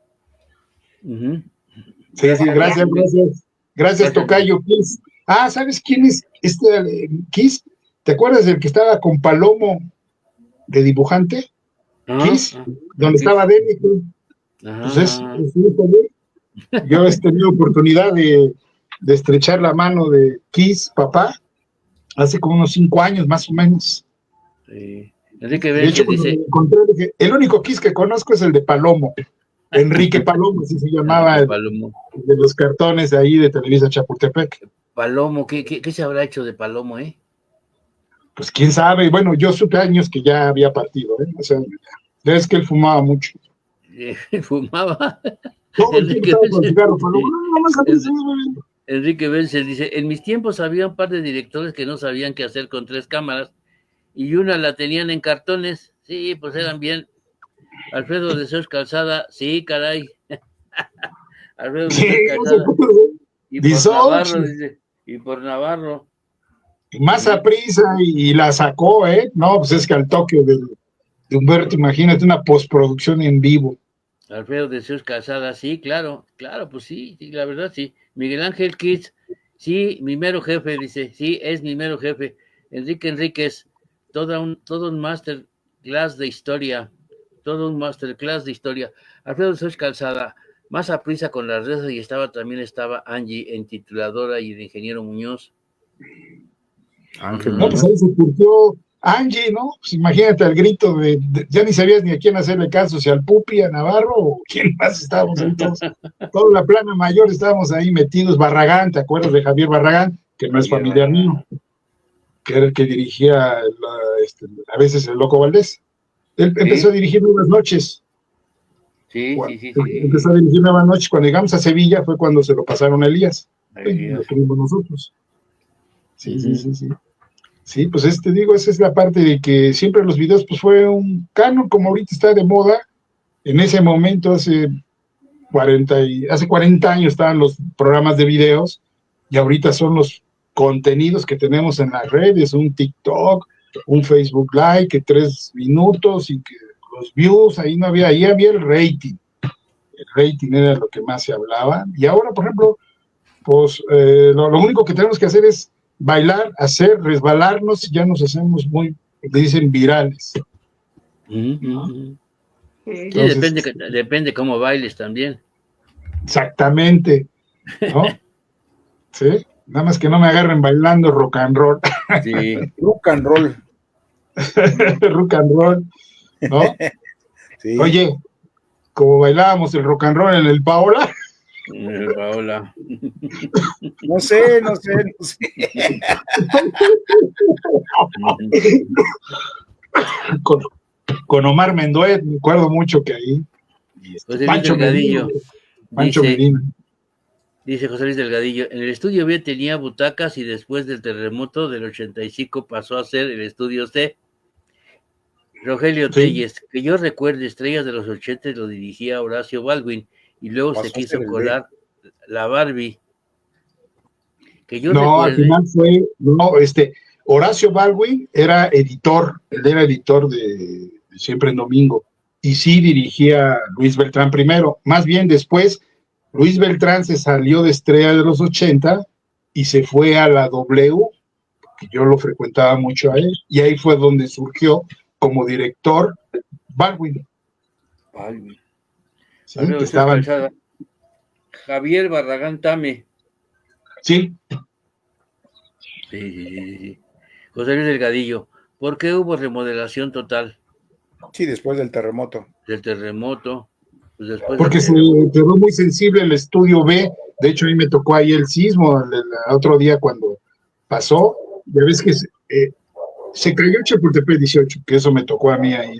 Sí, gracias, Tocayo Kiss. ¿Sabes quién es Kiss? ¿Te acuerdas del que estaba con Palomo de dibujante? Kiss, donde estaba Denny. Pues es hijo de él. Yo he tenido oportunidad de estrechar la mano de Kiss, papá, hace como unos 5 años más o menos. Sí. Enrique De hecho, dice, el único Kiss que conozco es el de Palomo. Enrique Palomo, así se llamaba, el de los cartones de ahí de Televisa Chapultepec. Palomo, ¿qué se habrá hecho de Palomo, Pues quién sabe. Bueno, yo supe años que ya había partido, O sea, es que él fumaba mucho. ¿Fumaba? Enrique Benzel dice, en mis tiempos había un par de directores que no sabían qué hacer con 3 cámaras y una la tenían en cartones. Sí, pues eran bien. Alfredo de Sousa Calzada, sí, caray. Alfredo de Sousa Calzada. Y por Navarro. Más a prisa y la sacó, No, pues es que al toque de Humberto, imagínate una postproducción en vivo. Alfredo de Sousa Calzada, sí, claro, pues sí, la verdad sí. Miguel Ángel Kitz, sí, mi mero jefe, dice, sí, es mi mero jefe. Enrique Enríquez, todo un masterclass de historia. Alfredo de Sousa Calzada, más a prisa con las redes y también estaba Angie en tituladora y el ingeniero Muñoz. Ángel, no, pues ahí se curtió Angie, ¿no? Pues imagínate el grito ya ni sabías ni a quién hacerle caso, si al Pupi, a Navarro, o quién más estábamos ahí todos. Toda la plana mayor estábamos ahí metidos. Barragán, ¿te acuerdas de Javier Barragán? Que no es familiar mío, que era el que dirigía a veces el Loco Valdés. Él empezó a dirigir Nuevas Noches. Sí. Empezó a dirigir Nuevas Noches. Cuando llegamos a Sevilla fue cuando se lo pasaron a Elías. Lo tuvimos nosotros. Sí. Sí, pues esa es la parte de que siempre los videos pues fue un canon, como ahorita está de moda. En ese momento, hace 40 años estaban los programas de videos y ahorita son los contenidos que tenemos en las redes, un TikTok, un Facebook Live, que 3 minutos y que los views, ahí había el rating. El rating era lo que más se hablaba. Y ahora, por ejemplo, pues lo único que tenemos que hacer es bailar, resbalarnos, ya nos hacemos le dicen virales. Sí, entonces, depende cómo bailes también. Exactamente, ¿no? Sí, nada más que no me agarren bailando rock and roll. Sí. Rock and roll. Rock and roll, ¿no? Sí. Oye, como bailábamos el rock and roll en el Paola. Paola. No sé. Con Omar Menduet, me acuerdo mucho que ahí. Pancho Delgadillo. Medina. Dice José Luis Delgadillo, en el estudio B tenía butacas y después del terremoto del 85 pasó a ser el estudio C. Rogelio Telles, que yo recuerde, Estrellas de los 80 lo dirigía Horacio Baldwin y luego se quiso colar la Barbie. Que yo recuerde. Al final fue, Horacio Baldwin era editor, él era editor de Siempre en Domingo, y sí dirigía Luis Beltrán primero. Más bien después, Luis Beltrán se salió de Estrella de los 80 y se fue a la W, que yo lo frecuentaba mucho a él, y ahí fue donde surgió como director Baldwin. Sí, que estaban... Javier Barragán Tame. Sí. Sí. José Luis Delgadillo. ¿Por qué hubo remodelación total? Sí, después del terremoto. Del terremoto. Pues después Porque se quedó muy sensible el estudio B. De hecho, a mí me tocó ahí el sismo el otro día cuando pasó. Ya ves que se cayó Chapultepec 18, que eso me tocó a mí ahí.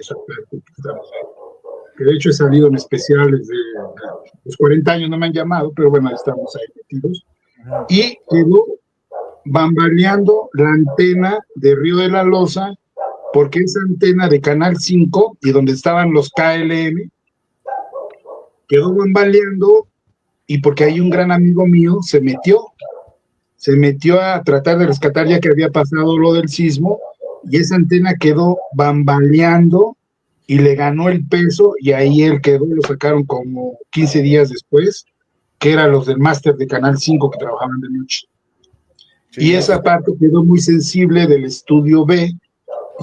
Que de hecho he salido en especiales de los 40 años, no me han llamado, pero bueno, estamos ahí metidos. Y quedó bambaleando la antena de Río de la Loza, porque esa antena de Canal 5 y donde estaban los KLM quedó bambaleando, y porque hay un gran amigo mío se metió a tratar de rescatar ya que había pasado lo del sismo, y esa antena quedó bambaleando y le ganó el peso, y ahí él quedó, lo sacaron como 15 días después, que eran los del máster de Canal 5 que trabajaban de noche. Sí, y esa parte quedó muy sensible del estudio B y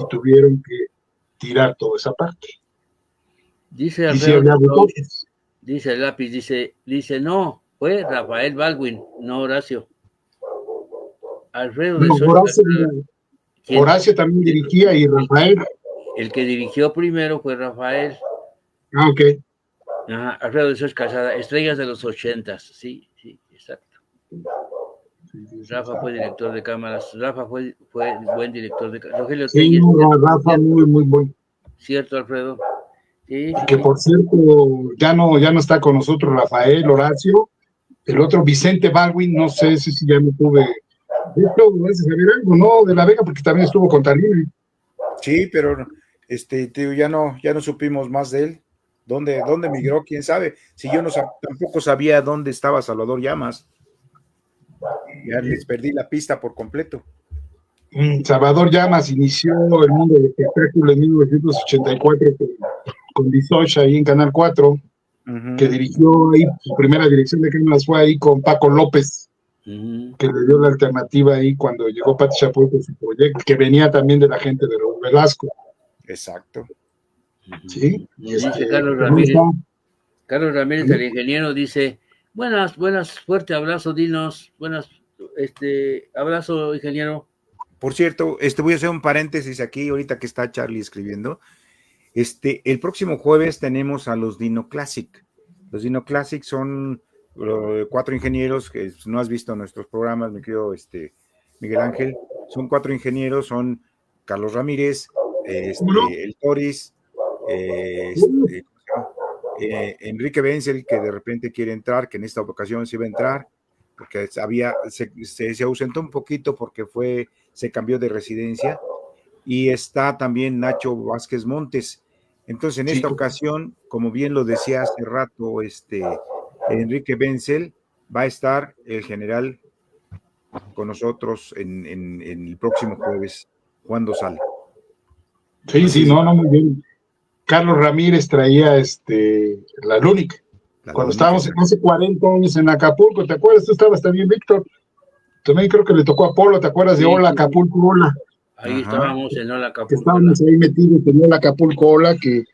tuvieron que tirar toda esa parte. Dice el lápiz, dice, no, fue Rafael Baldwin, no Horacio. Alfredo de Horacio también dirigía, y Rafael. El que dirigió primero fue Rafael. Ah, ok. Ajá, Alfredo de Sosa Casada, Estrellas de los 80, sí, exacto. Rafa fue director de cámaras, Rafa fue buen director de cámaras. Rogelio Telles. Rafa muy bueno. ¿Cierto, Alfredo? Sí. Que por cierto, ya no está con nosotros Rafael, Horacio. El otro Vicente Baldwin, no sé si ya no tuve. Esto no es saber algo, ¿no? De la Vega, porque también estuvo con Talini. Sí, pero tío, ya no supimos más de él. ¿Dónde migró? ¿Quién sabe? Si yo tampoco sabía dónde estaba Salvador Llamas. Ya les perdí la pista por completo. Salvador Llamas inició el mundo del espectáculo en 1984 con Disosh ahí en Canal 4, que dirigió ahí, su primera dirección de cámaras fue ahí con Paco López, que le dio la alternativa ahí cuando llegó Pati Chapoy con su proyecto, que venía también de la gente de Raúl Velasco. Exacto. Sí. Dice Carlos Ramírez, el ingeniero, dice: buenas, fuerte abrazo, dinos, abrazo, ingeniero. Por cierto, voy a hacer un paréntesis aquí, ahorita que está Charlie escribiendo. El próximo jueves tenemos a los Dino Classic. Los Dino Classic son 4 ingenieros, que no has visto nuestros programas, mi querido Miguel Ángel. Son 4 ingenieros, son Carlos Ramírez, el Toris, Enrique Benzel, que de repente quiere entrar, que en esta ocasión se iba a entrar, porque se ausentó un poquito porque se cambió de residencia, y está también Nacho Vázquez Montes. Entonces, en esta ocasión, como bien lo decía hace rato, Enrique Benzel, va a estar el general con nosotros en el próximo jueves, cuando sale. Sí, no, muy bien. Carlos Ramírez traía la Lunic. Cuando estábamos hace 40 años en Acapulco, ¿te acuerdas? Tú estabas también, Víctor. También creo que le tocó a Polo, ¿te acuerdas de Hola Acapulco Hola? Ahí estábamos en Hola Acapulco. Estábamos ahí metidos en Hola Acapulco Hola, que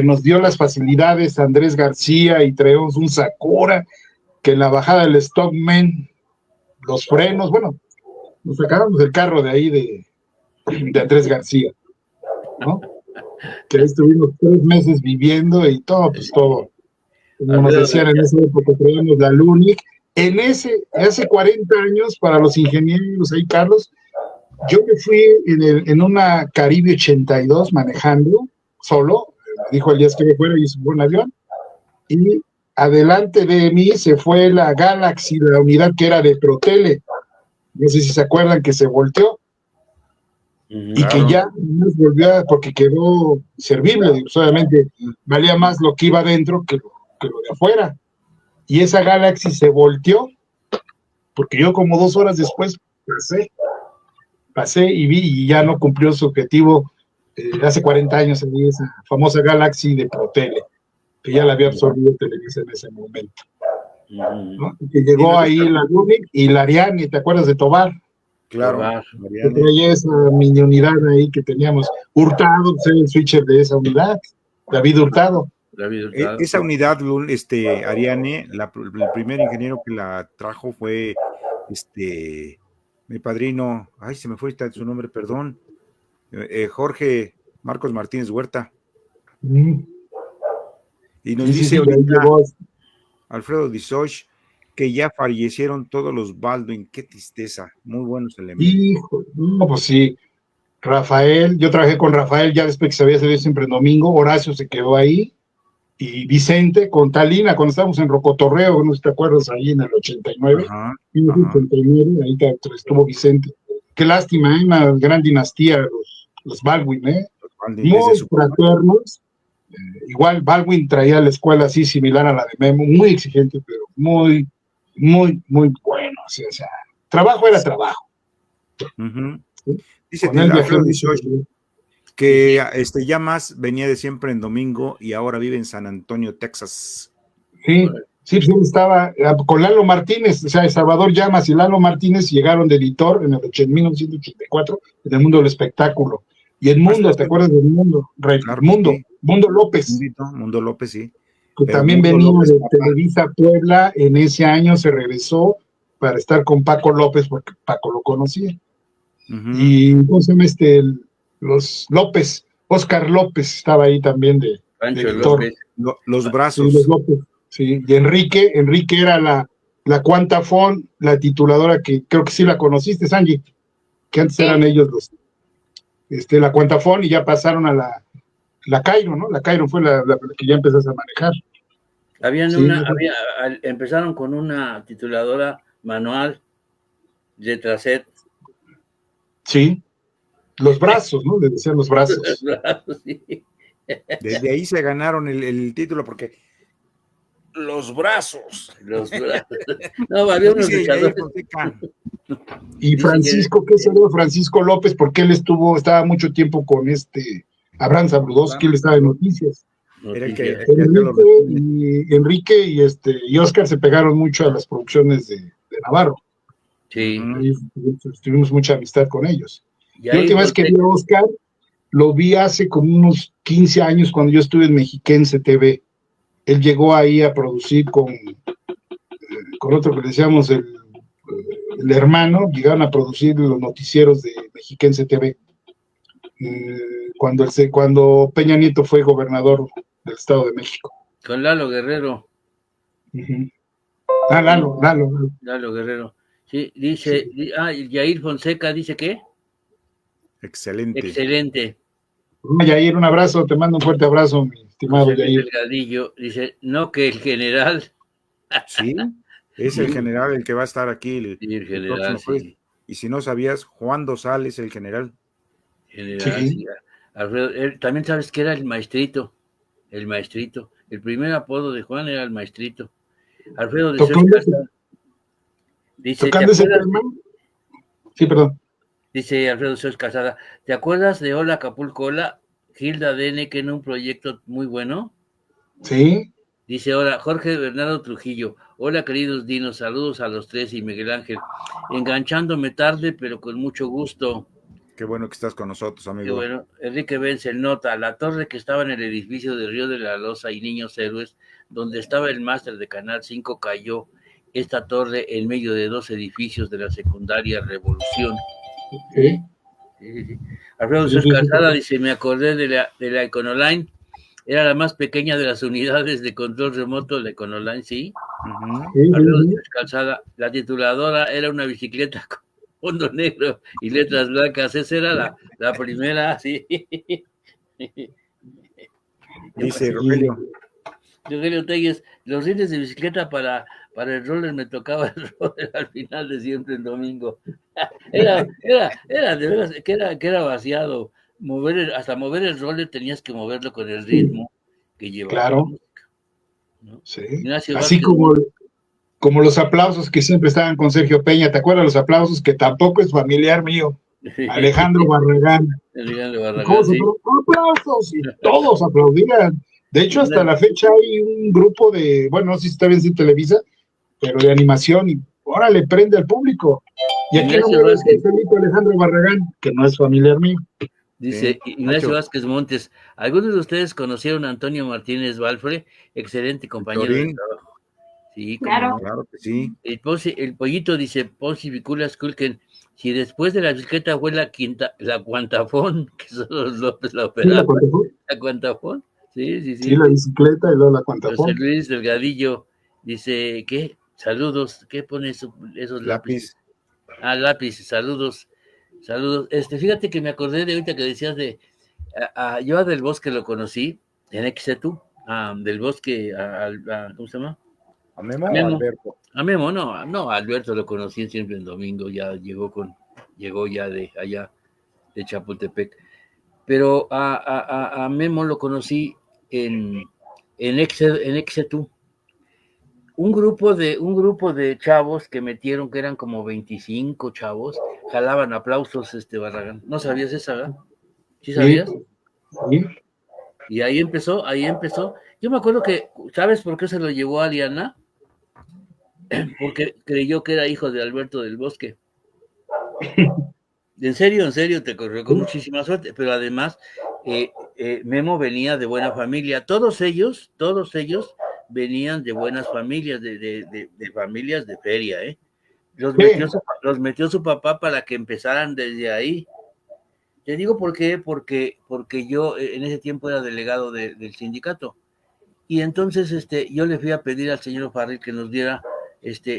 nos dio las facilidades Andrés García, y traemos un Sakura, que en la bajada del Stockman, los frenos, bueno, nos sacábamos del carro de ahí de Andrés García, ¿no? Que ahí estuvimos 3 meses viviendo y todo, pues todo. Como nos decían en esa época, traíamos la Lunic. Hace 40 años, para los ingenieros ahí, Carlos, yo me fui en una Caribe 82 manejando solo, me dijo el día que me fuera y subió un avión, y adelante de mí se fue la Galaxy, la unidad que era de Protele, no sé si se acuerdan, que se volteó, y que ya nos volvió, porque quedó servible, obviamente valía más lo que iba adentro que lo de afuera, y esa Galaxy se volteó, porque yo como 2 horas después pasé, pasé y vi y ya no cumplió su objetivo hace 40 años en esa famosa Galaxy de ProTele, que ya la había absorbido Televisa en ese momento, ¿no? Y que llegó ahí la Unic y la Ariane, ¿te acuerdas de Tobar? Claro, Que traía esa mini unidad ahí que teníamos. Hurtado, el switcher de esa unidad, David Hurtado. Esa unidad, Ariane, el primer ingeniero que la trajo fue mi padrino, ay, se me fue su nombre, perdón, Jorge Marcos Martínez Huerta. Y nos dice ahorita Alfredo Dizoch que ya fallecieron todos los Baldwin, qué tristeza, muy buenos elementos. Hijo, no, pues sí, Rafael, yo trabajé con Rafael ya después que se había salido siempre en domingo, Horacio se quedó ahí, y Vicente con Talina, cuando estábamos en Rocotorreo, no sé si te acuerdas, ahí en el 89, ahí estuvo Vicente. Qué lástima, una gran dinastía, los Baldwin, muy fraternos. Igual Baldwin traía la escuela así similar a la de Memo, muy exigente, pero muy, muy, muy bueno. O sea, trabajo era trabajo. Dice que ya más venía de siempre en domingo y ahora vive en San Antonio, Texas. Sí, pues él estaba con Lalo Martínez, o sea, Salvador Llamas y Lalo Martínez llegaron de editor en 1984 en el mundo del espectáculo. Y el Mundo, ¿te acuerdas del Mundo? Claro, Mundo, sí. Mundo López. Mundo López, sí. Que pero también Mundo venía López, de Televisa Puebla, en ese año se regresó para estar con Paco López, porque Paco lo conocía. Y entonces los López, Oscar López estaba ahí también de editor. Los brazos. Sí, los López, sí. Y Enrique era la Quantafón, la tituladora que creo que sí la conociste, Sanji, que antes eran ellos los la Quantafón y ya pasaron a la Cairo, ¿no? La Cairo fue la que ya empezaste a manejar. Empezaron con una tituladora manual de Tracet. Sí, los brazos, ¿no? Les decían los brazos. Sí. Desde ahí se ganaron el título porque los brazos. No, había unos luchadores. Y Francisco, ¿qué sería Francisco López? Porque él estaba mucho tiempo con Abraham Zabludowski, él estaba en Noticias. Era el que Enrique y Oscar se pegaron mucho a las producciones de Navarro. Sí. Y tuvimos mucha amistad con ellos. La última vez que vi a Oscar, lo vi hace como unos 15 años cuando yo estuve en Mexiquense TV. Él llegó ahí a producir con otro que le decíamos el hermano, llegaron a producir los noticieros de Mexiquense TV. Cuando Peña Nieto fue gobernador del Estado de México. Con Lalo Guerrero. Lalo Guerrero. Sí, dice, Yair Fonseca dice ¿qué? Excelente. Yair, un abrazo, te mando un fuerte abrazo, mi estimado Yair. Delgadillo, dice, no que el general. Sí, es el general el que va a estar aquí el general, sí. Y si no sabías, Juan Dosal es el general. Sí. Alfredo, también sabes que era el maestrito. El primer apodo de Juan era el maestrito. Alfredo de dice, tocando ese tema. Sí, perdón. Dice Alfredo Sois Casada, ¿te acuerdas de Hola Acapulco Hola? Gilda Dene, que en un proyecto muy bueno. Sí. Dice ahora Jorge Bernardo Trujillo, hola queridos dinos, saludos a los tres y Miguel Ángel, enganchándome tarde pero con mucho gusto. Qué bueno que estás con nosotros, amigo. Qué bueno. Enrique Benzel nota, la torre que estaba en el edificio de Río de la Loza y Niños Héroes, donde estaba el máster de Canal 5, cayó esta torre en medio de dos edificios de la secundaria Revolución. Sí. Alfredo Casada dice, me acordé de la Econoline, era la más pequeña de las unidades de control remoto de la Econoline, ¿sí? Alfredo Calzada, la tituladora era una bicicleta con fondo negro y letras blancas, esa era la primera, sí. Dice Rogelio Telles, los rines de bicicleta para el roller me tocaba el roller al final de siempre el domingo. Era de veras, que era vaciado. Hasta mover el roller tenías que moverlo con el ritmo que llevaba. Claro. Música, ¿no? Sí. Ignacio así Vázquez, como los aplausos que siempre estaban con Sergio Peña, ¿te acuerdas los aplausos? Que tampoco es familiar mío. Alejandro Barragán. Alejandro ¿Cómo Barragán, se sí. aplausos? Y todos aplaudían. De hecho, hasta la fecha hay un grupo de, bueno, no sé si está bien si Televisa, pero de animación, y ahora le prende al público. Y aquí no Ignacio me Vázquez. el Felipe Alejandro Barragán, que no es familiar mío. Dice Sí, Ignacio Nacho. Vázquez Montes, ¿algunos de ustedes conocieron a Antonio Martínez Balfre? Excelente compañero de Torín. trabajo. Sí, cómo Claro. no. Claro que sí. El pollito dice, Ponzi Viculas Kulken, si después de la bicicleta fue la cuantafón, que son los López la Sí, la operaban. cuantafón. La cuantafón, sí. Sí, la bicicleta y luego la José cuantafón. Luis Delgadillo dice, ¿qué? Saludos, ¿qué pone esos lápices? Lápiz. Lápiz, saludos. Fíjate que me acordé de ahorita que decías yo a Del Bosque lo conocí en Exetu, Del Bosque, ¿cómo se llama? ¿A Memo o Memo. Alberto? A Memo, no, a Alberto lo conocí siempre en domingo, ya llegó ya de allá, de Chapultepec. Pero a Memo lo conocí en Exetu. Un grupo de chavos que metieron, que eran como 25 chavos, jalaban aplausos, Barragán. ¿No sabías esa, verdad? ¿Sí sabías? Sí. Y ahí empezó. Yo me acuerdo que, ¿sabes por qué se lo llevó a Diana? Porque creyó que era hijo de Alberto del Bosque. En serio, te corrió con muchísima suerte, pero además Memo venía de buena familia. Todos ellos venían de buenas familias, de familias de feria, ¿eh? Los metió su papá para que empezaran desde ahí. Te digo por qué, porque yo en ese tiempo era delegado del sindicato. Y entonces yo le fui a pedir al señor Farril que nos diera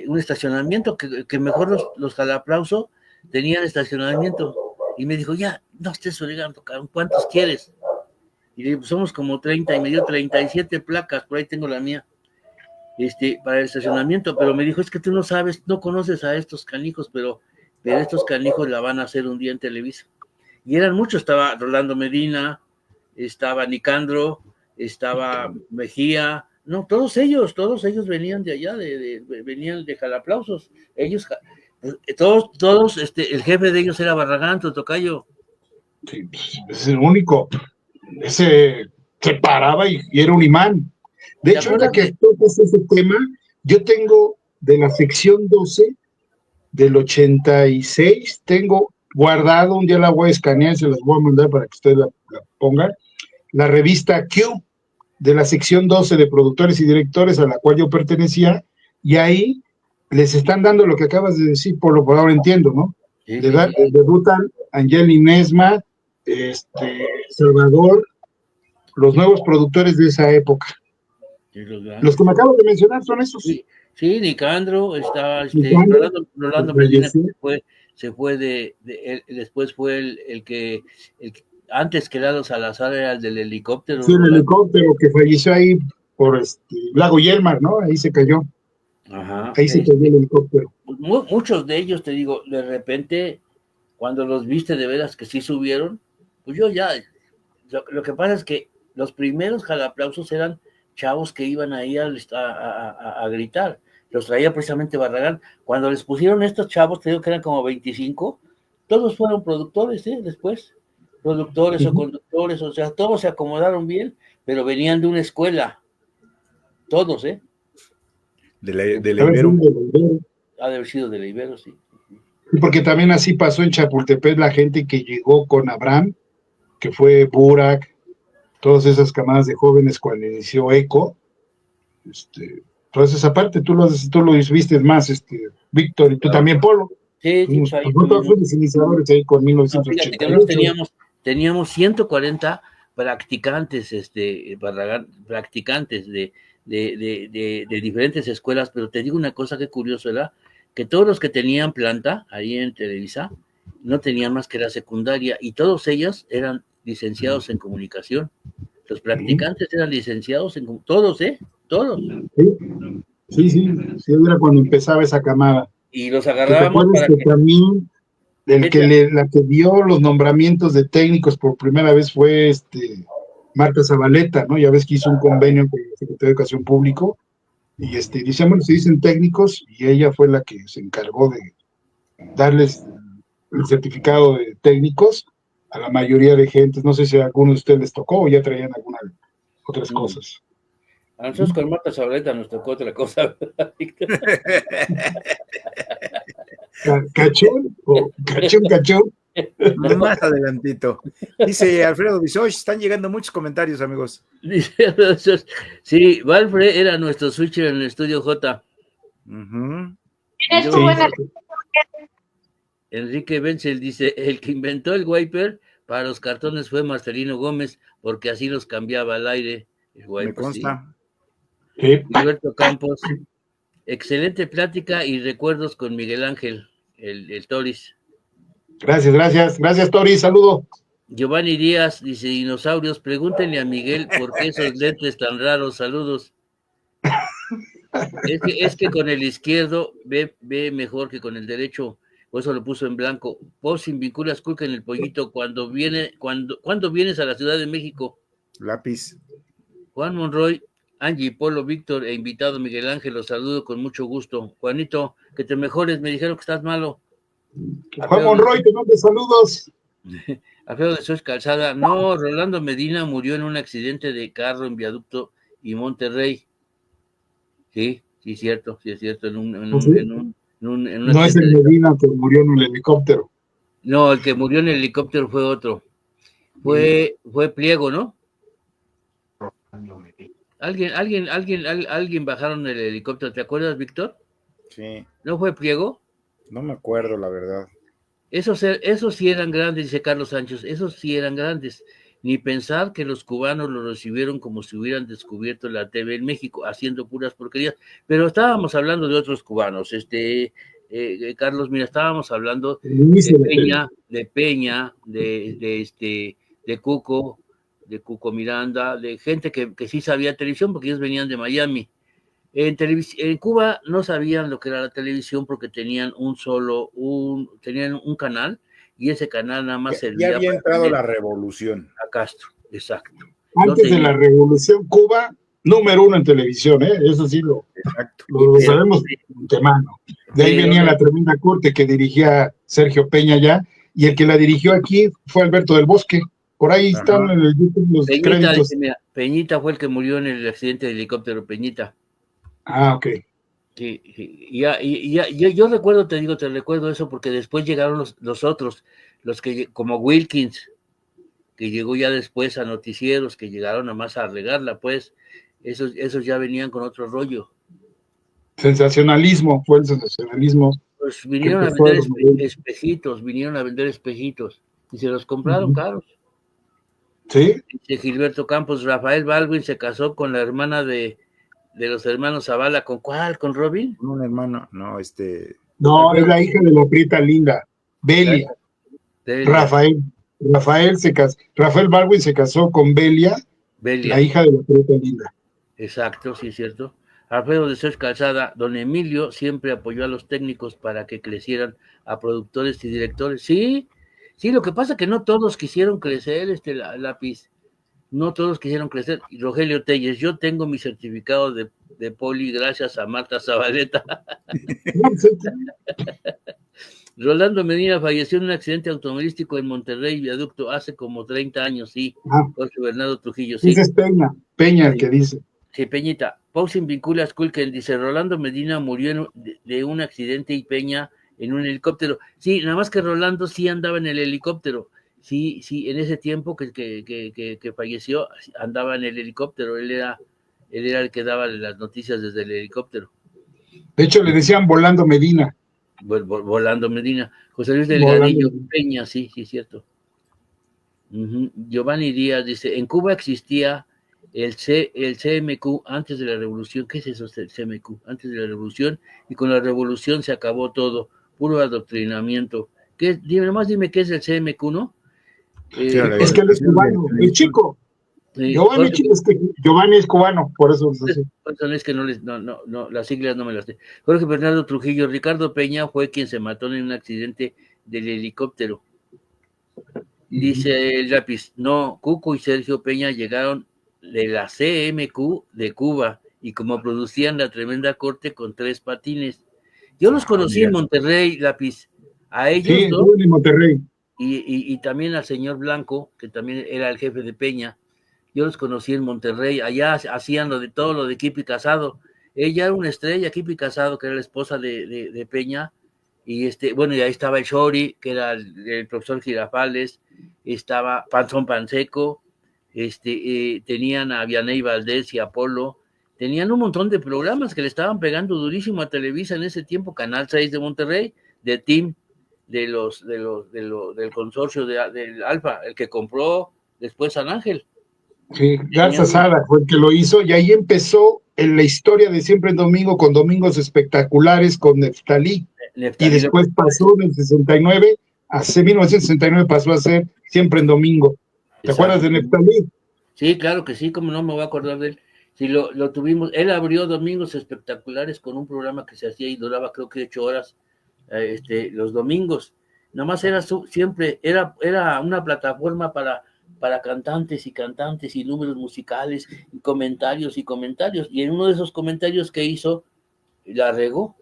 un estacionamiento, que mejor los jalaplauso tenían estacionamiento. Y me dijo, ya, no estés obligando, ¿cuántos quieres? Y le digo, somos como 30, y me dio 37 placas, por ahí tengo la mía, para el estacionamiento. Pero me dijo, es que tú no sabes, no conoces a estos canijos, pero estos canijos la van a hacer un día en Televisa. Y eran muchos, estaba Rolando Medina, estaba Nicandro, estaba Mejía, no, todos ellos venían de allá, venían de jalaplausos, ellos, todos, el jefe de ellos era Barragán, tu tocayo. Sí, es el único. Ese se paraba y era un imán. De hecho, ahorita que tocas ese tema, yo tengo de la sección 12 del 86, tengo guardado, un día la voy a escanear y se las voy a mandar para que ustedes la pongan, la revista Q de la sección 12 de productores y directores a la cual yo pertenecía, y ahí les están dando lo que acabas de decir, por lo que ahora entiendo, ¿no? Sí. Debutan Angel Inesma, Salvador, los nuevos productores de esa época. Sí, los que me acabo de mencionar son esos. Sí, Nicandro, estaba Rolando Medina, se fue después fue el que antes que Lalo Salazar era el del helicóptero. Sí, el helicóptero que falleció ahí por Lago Yelmar, ¿no? Ahí se cayó. Ajá. Ahí se cayó el helicóptero. Muchos de ellos, te digo, de repente, cuando los viste de veras que sí subieron, pues yo ya, lo que pasa es que los primeros jalaplausos eran chavos que iban ahí a gritar. Los traía precisamente Barragán. Cuando les pusieron estos chavos, te digo que eran como 25, todos fueron productores, después. Productores o conductores, o sea, todos se acomodaron bien, pero venían de una escuela. Todos, De la Ibero. Ha de haber sido de la Ibero, sí. Porque también así pasó en Chapultepec la gente que llegó con Abraham, que fue Burak, todas esas camadas de jóvenes cuando inició ECO. Toda esa parte, tú lo viste más, Víctor, y tú también, Polo. Sí, Nosotros fuimos iniciadores ahí con 1988. Fíjate que teníamos 140 practicantes, Barragán, practicantes de diferentes escuelas, pero te digo una cosa que curioso era, que todos los que tenían planta ahí en Televisa, no tenían más que la secundaria, y todos ellos eran licenciados en comunicación. Los practicantes eran licenciados en todos, todos. Sí, era cuando empezaba esa camada. Y los agarrábamos para que también la que dio los nombramientos de técnicos por primera vez fue Marta Zabaleta, ¿no? Ya ves que hizo un convenio con el Secretario de Educación Público y se dicen técnicos, y ella fue la que se encargó de darles el certificado de técnicos a la mayoría de gentes. No sé si a alguno de ustedes les tocó o ya traían algunas otras cosas. A nosotros con Marta Zabaleta nos tocó otra cosa. ¿Cachón? ¿O cachón? Más adelantito. Dice Alfredo Bisoch, están llegando muchos comentarios, amigos. Sí, Valfred era nuestro switcher en el estudio J. Estuvo en el... Enrique Benzel dice, el que inventó el wiper para los cartones fue Marcelino Gómez, porque así los cambiaba al aire. El wiper, me consta. Sí. Gilberto Campos, excelente plática y recuerdos con Miguel Ángel, el Toris. Gracias, Tori, saludo. Giovanni Díaz dice, dinosaurios, pregúntenle a Miguel por qué esos lentes tan raros, saludos. Es que con el izquierdo ve mejor que con el derecho, por eso lo puso en blanco. Vos sin vinculas Culca en el pollito, cuando vienes a la Ciudad de México. Lápiz. Juan Monroy, Angie, Polo, Víctor e invitado Miguel Ángel, los saludo con mucho gusto. Juanito, que te mejores, me dijeron que estás malo. Juan Monroy, te mando saludos. Alfredo de Sois Calzada, no, Rolando Medina murió en un accidente de carro en Viaducto y Monterrey. Sí, es cierto, en un no es el Medina que murió en un helicóptero. No, el que murió en el helicóptero fue otro. Fue Pliego, ¿no? Alguien bajaron el helicóptero, ¿te acuerdas, Víctor? Sí. ¿No fue Pliego? No me acuerdo, la verdad. Esos sí eran grandes, dice Carlos Sánchez, esos sí eran grandes. Ni pensar que los cubanos lo recibieron como si hubieran descubierto la TV en México, haciendo puras porquerías. Pero estábamos hablando de otros cubanos. Carlos, mira, estábamos hablando de Peña, de Cuco Miranda, de gente que sí sabía televisión, porque ellos venían de Miami. En Cuba no sabían lo que era la televisión porque tenían tenían un canal, y ese canal nada más servía. Ya había entrado la revolución. A Castro, exacto. Antes de la revolución, Cuba, número 1 en televisión, eso sí lo sabemos de mano. De ahí venía la tremenda corte que dirigía Sergio Peña ya, y el que la dirigió aquí fue Alberto del Bosque. Por ahí están en el YouTube los créditos. Peñita fue el que murió en el accidente de helicóptero, Peñita. Ah, ok. Sí, yo recuerdo, te recuerdo eso porque después llegaron los otros, los que, como Wilkins, que llegó ya después a noticieros, que llegaron nada más a regarla, pues, esos ya venían con otro rollo. Sensacionalismo, fue el sensacionalismo. Pues vinieron a vender espejitos, y se los compraron caros. Sí. Dice Gilberto Campos, Rafael Baldwin se casó con la hermana de los hermanos Zavala. ¿Con cuál? ¿Con Robin? Un hermano, no, No, es la hija de la prieta linda, Belia. Rafael Baldwin se casó con Belia, la hija de la prieta linda. Exacto, sí es cierto. Alfredo de Sois Calzada, don Emilio siempre apoyó a los técnicos para que crecieran, a productores y directores. Sí, lo que pasa es que no todos quisieron crecer, Lápiz. No todos quisieron crecer. Rogelio Telles, yo tengo mi certificado de poli gracias a Marta Zabaleta. Rolando Medina falleció en un accidente automovilístico en Monterrey, Viaducto, hace como 30 años, sí. Jorge Bernardo Trujillo, sí. Ese es Peña el que dice. Sí, Peñita. Pausin Vinculas Kulken dice, Rolando Medina murió de un accidente y Peña en un helicóptero. Sí, nada más que Rolando sí andaba en el helicóptero. Sí, en ese tiempo que falleció, andaba en el helicóptero. Él era el que daba las noticias desde el helicóptero. De hecho, le decían Volando Medina. Volando Medina. José Luis Delgadillo Peña, sí, cierto. Giovanni Díaz dice, en Cuba existía el CMQ antes de la revolución. ¿Qué es eso, el CMQ? Antes de la revolución, y con la revolución se acabó todo, puro adoctrinamiento. Dime qué es el CMQ, ¿no? Es que él es cubano, el chico. Sí, Giovanni es cubano, por eso es así. Es que no, las siglas no me las sé. Jorge Bernardo Trujillo, Ricardo Peña fue quien se mató en un accidente del helicóptero. Dice el lápiz, no, Cuco y Sergio Peña llegaron de la CMQ de Cuba, y como producían la tremenda corte con 3 patines. Yo los conocí en Monterrey, lápiz. A ellos Sí, dos, en Monterrey. y también al señor Blanco, que también era el jefe de Peña. Yo los conocí en Monterrey, allá hacían todo lo de Kipi Casado. Ella era una estrella, Kipi Casado, que era la esposa de Peña, y bueno, y ahí estaba el Shori, que era el profesor Girafales, estaba Panzón Panseco, tenían a Vianey Valdés y Apolo, tenían un montón de programas que le estaban pegando durísimo a Televisa en ese tiempo, Canal 6 de Monterrey, de Team, del consorcio del Alfa, el que compró después San Ángel. Sí, Garza Sada fue el que lo hizo, y ahí empezó en la historia de Siempre en Domingo, con Domingos Espectaculares, con Neftalí, y después pasó en el 69, hace 1969 pasó a ser Siempre en Domingo. ¿Te acuerdas de Neftalí? Sí, claro que sí, como no me voy a acordar de él. Sí, lo tuvimos, él abrió Domingos Espectaculares con un programa que se hacía y duraba creo que 8 horas, los domingos. Nomás era siempre, era una plataforma para cantantes y números musicales y comentarios, y en uno de esos comentarios que hizo, la regó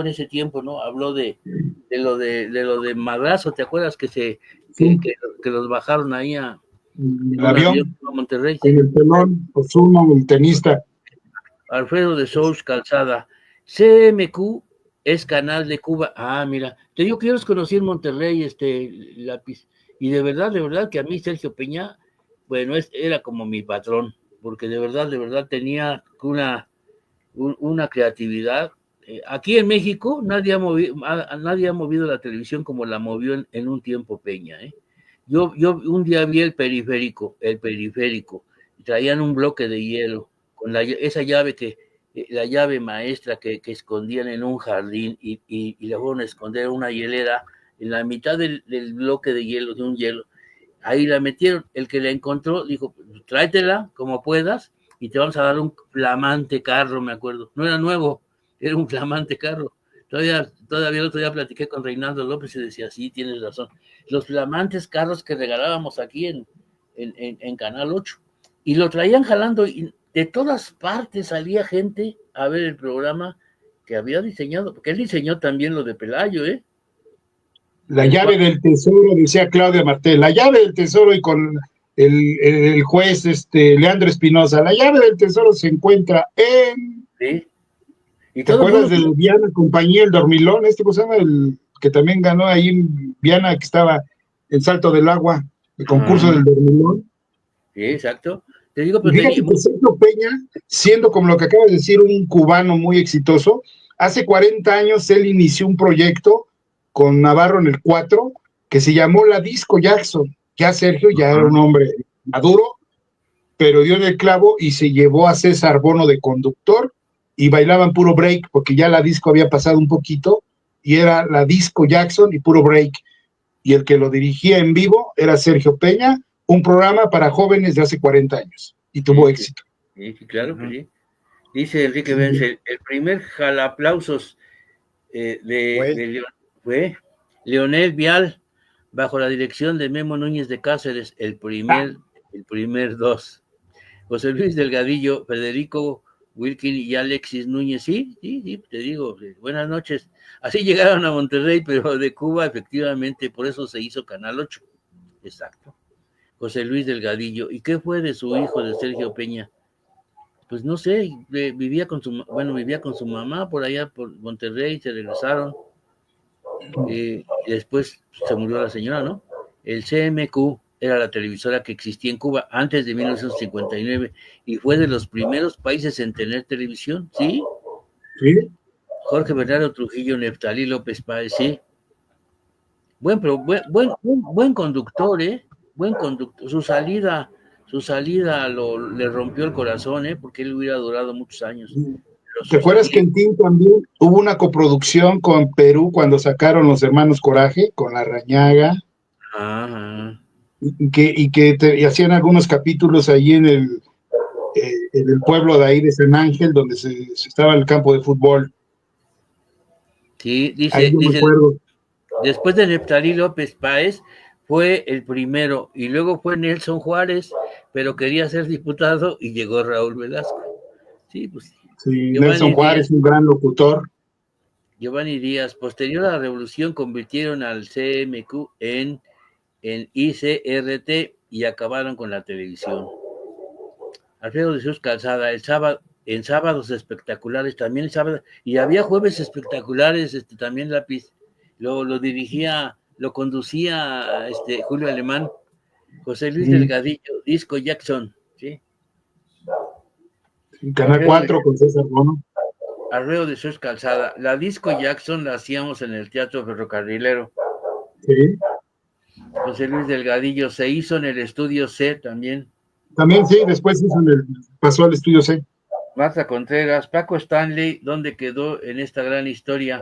en ese tiempo, ¿no? Habló de lo de Madrazo, ¿te acuerdas que los bajaron ahí el avión a Monterrey? En el pelón, Ozuna, el tenista. Alfredo de Souch Calzada, CMQ es canal de Cuba. Ah, mira, te digo que yo los conocí en Monterrey, Lápiz, y de verdad que a mí Sergio Peña, bueno, era como mi patrón, porque de verdad tenía una creatividad. Aquí en México nadie ha movido la televisión como la movió en un tiempo Peña. Yo un día vi el periférico, traían un bloque de hielo, con esa llave la llave maestra que escondían en un jardín y la fueron a esconder en una hielera en la mitad del bloque de hielo, de un hielo. Ahí la metieron, el que la encontró dijo, tráetela como puedas y te vamos a dar un flamante carro, me acuerdo. No era nuevo, era un flamante carro. Todavía el otro día platiqué con Reinaldo López y decía, sí, tienes razón. Los flamantes carros que regalábamos aquí en Canal 8. Y lo traían jalando y de todas partes salía gente a ver el programa que había diseñado, porque él diseñó también lo de Pelayo, La llave del tesoro, decía Claudia Martel, la llave del tesoro, y con el juez Leandro Espinosa, la llave del tesoro se encuentra en... Sí. ¿Y ¿Te acuerdas de Viana Compañía, el dormilón? ¿Cómo se llama? El que también ganó ahí en Viana, que estaba en Salto del Agua, el concurso del dormilón. Sí, exacto. Te digo, pero fíjate que Sergio Peña, siendo como lo que acabas de decir, un cubano muy exitoso, hace 40 años él inició un proyecto con Navarro en el 4, que se llamó La Disco Jackson. Ya Sergio ya era un hombre maduro, pero dio en el clavo y se llevó a César Bono de conductor, y bailaban puro break, porque ya la disco había pasado un poquito, y era La Disco Jackson y puro break. Y el que lo dirigía en vivo era Sergio Peña, un programa para jóvenes de hace 40 años, y tuvo éxito. Sí, claro que sí. Dice Enrique Vence, el primer jalaplausos fue Leonel Vial, bajo la dirección de Memo Núñez de Cáceres, el primer 2. José Luis Delgadillo, Federico Wilkin y Alexis Núñez, sí, te digo, buenas noches. Así llegaron a Monterrey, pero de Cuba, efectivamente, por eso se hizo Canal 8. Exacto. José Luis Delgadillo. ¿Y qué fue de su hijo, de Sergio Peña? Pues no sé, vivía con su mamá por allá, por Monterrey, se regresaron. Y después se murió la señora, ¿no? El CMQ era la televisora que existía en Cuba antes de 1959 y fue de los primeros países en tener televisión, ¿sí? Sí. Jorge Bernardo Trujillo, Neftalí López Páez, sí. Buen conductor, buen conductor. Su salida le rompió el corazón, porque él hubiera durado muchos años. ¿Te acuerdas que en TIN también hubo una coproducción con Perú cuando sacaron Los Hermanos Coraje, con La Rañaga? Ajá. Y hacían algunos capítulos ahí en el pueblo de ahí de San Ángel, donde se estaba el campo de fútbol. Sí, dice después de Neftalí López Páez fue el primero, y luego fue Nelson Juárez, pero quería ser diputado y llegó Raúl Velasco. Sí, pues. Sí, Nelson Juárez, un gran locutor. Giovanni Díaz, posterior a la revolución convirtieron al CMQ en ICRT y acabaron con la televisión. Alfredo de Jesús Calzada, en sábados espectaculares, también el sábado, y había jueves espectaculares, también Lápiz, lo dirigía, lo conducía Julio Alemán, José Luis Delgadillo, Disco Jackson, ¿sí? Canal 4 con César Bono. Alfredo de Jesús Calzada, la Disco Jackson la hacíamos en el Teatro Ferrocarrilero. Sí. José Luis Delgadillo se hizo en el Estudio C también. También sí, después pasó al Estudio C. Marta Contreras, Paco Stanley, ¿dónde quedó en esta gran historia?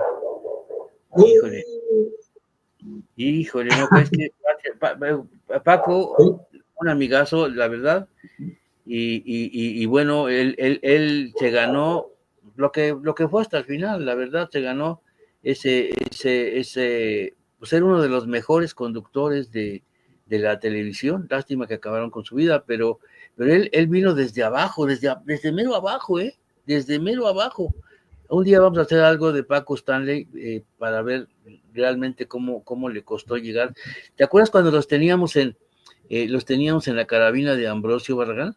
Híjole, no, pues que Paco, un amigazo, la verdad, y bueno, él se ganó lo que fue hasta el final, la verdad, se ganó ese pues ser uno de los mejores conductores de la televisión. Lástima que acabaron con su vida, pero él vino desde abajo, desde mero abajo, desde mero abajo. Un día vamos a hacer algo de Paco Stanley para ver realmente cómo le costó llegar. ¿Te acuerdas cuando los teníamos en la carabina de Ambrosio Barragán?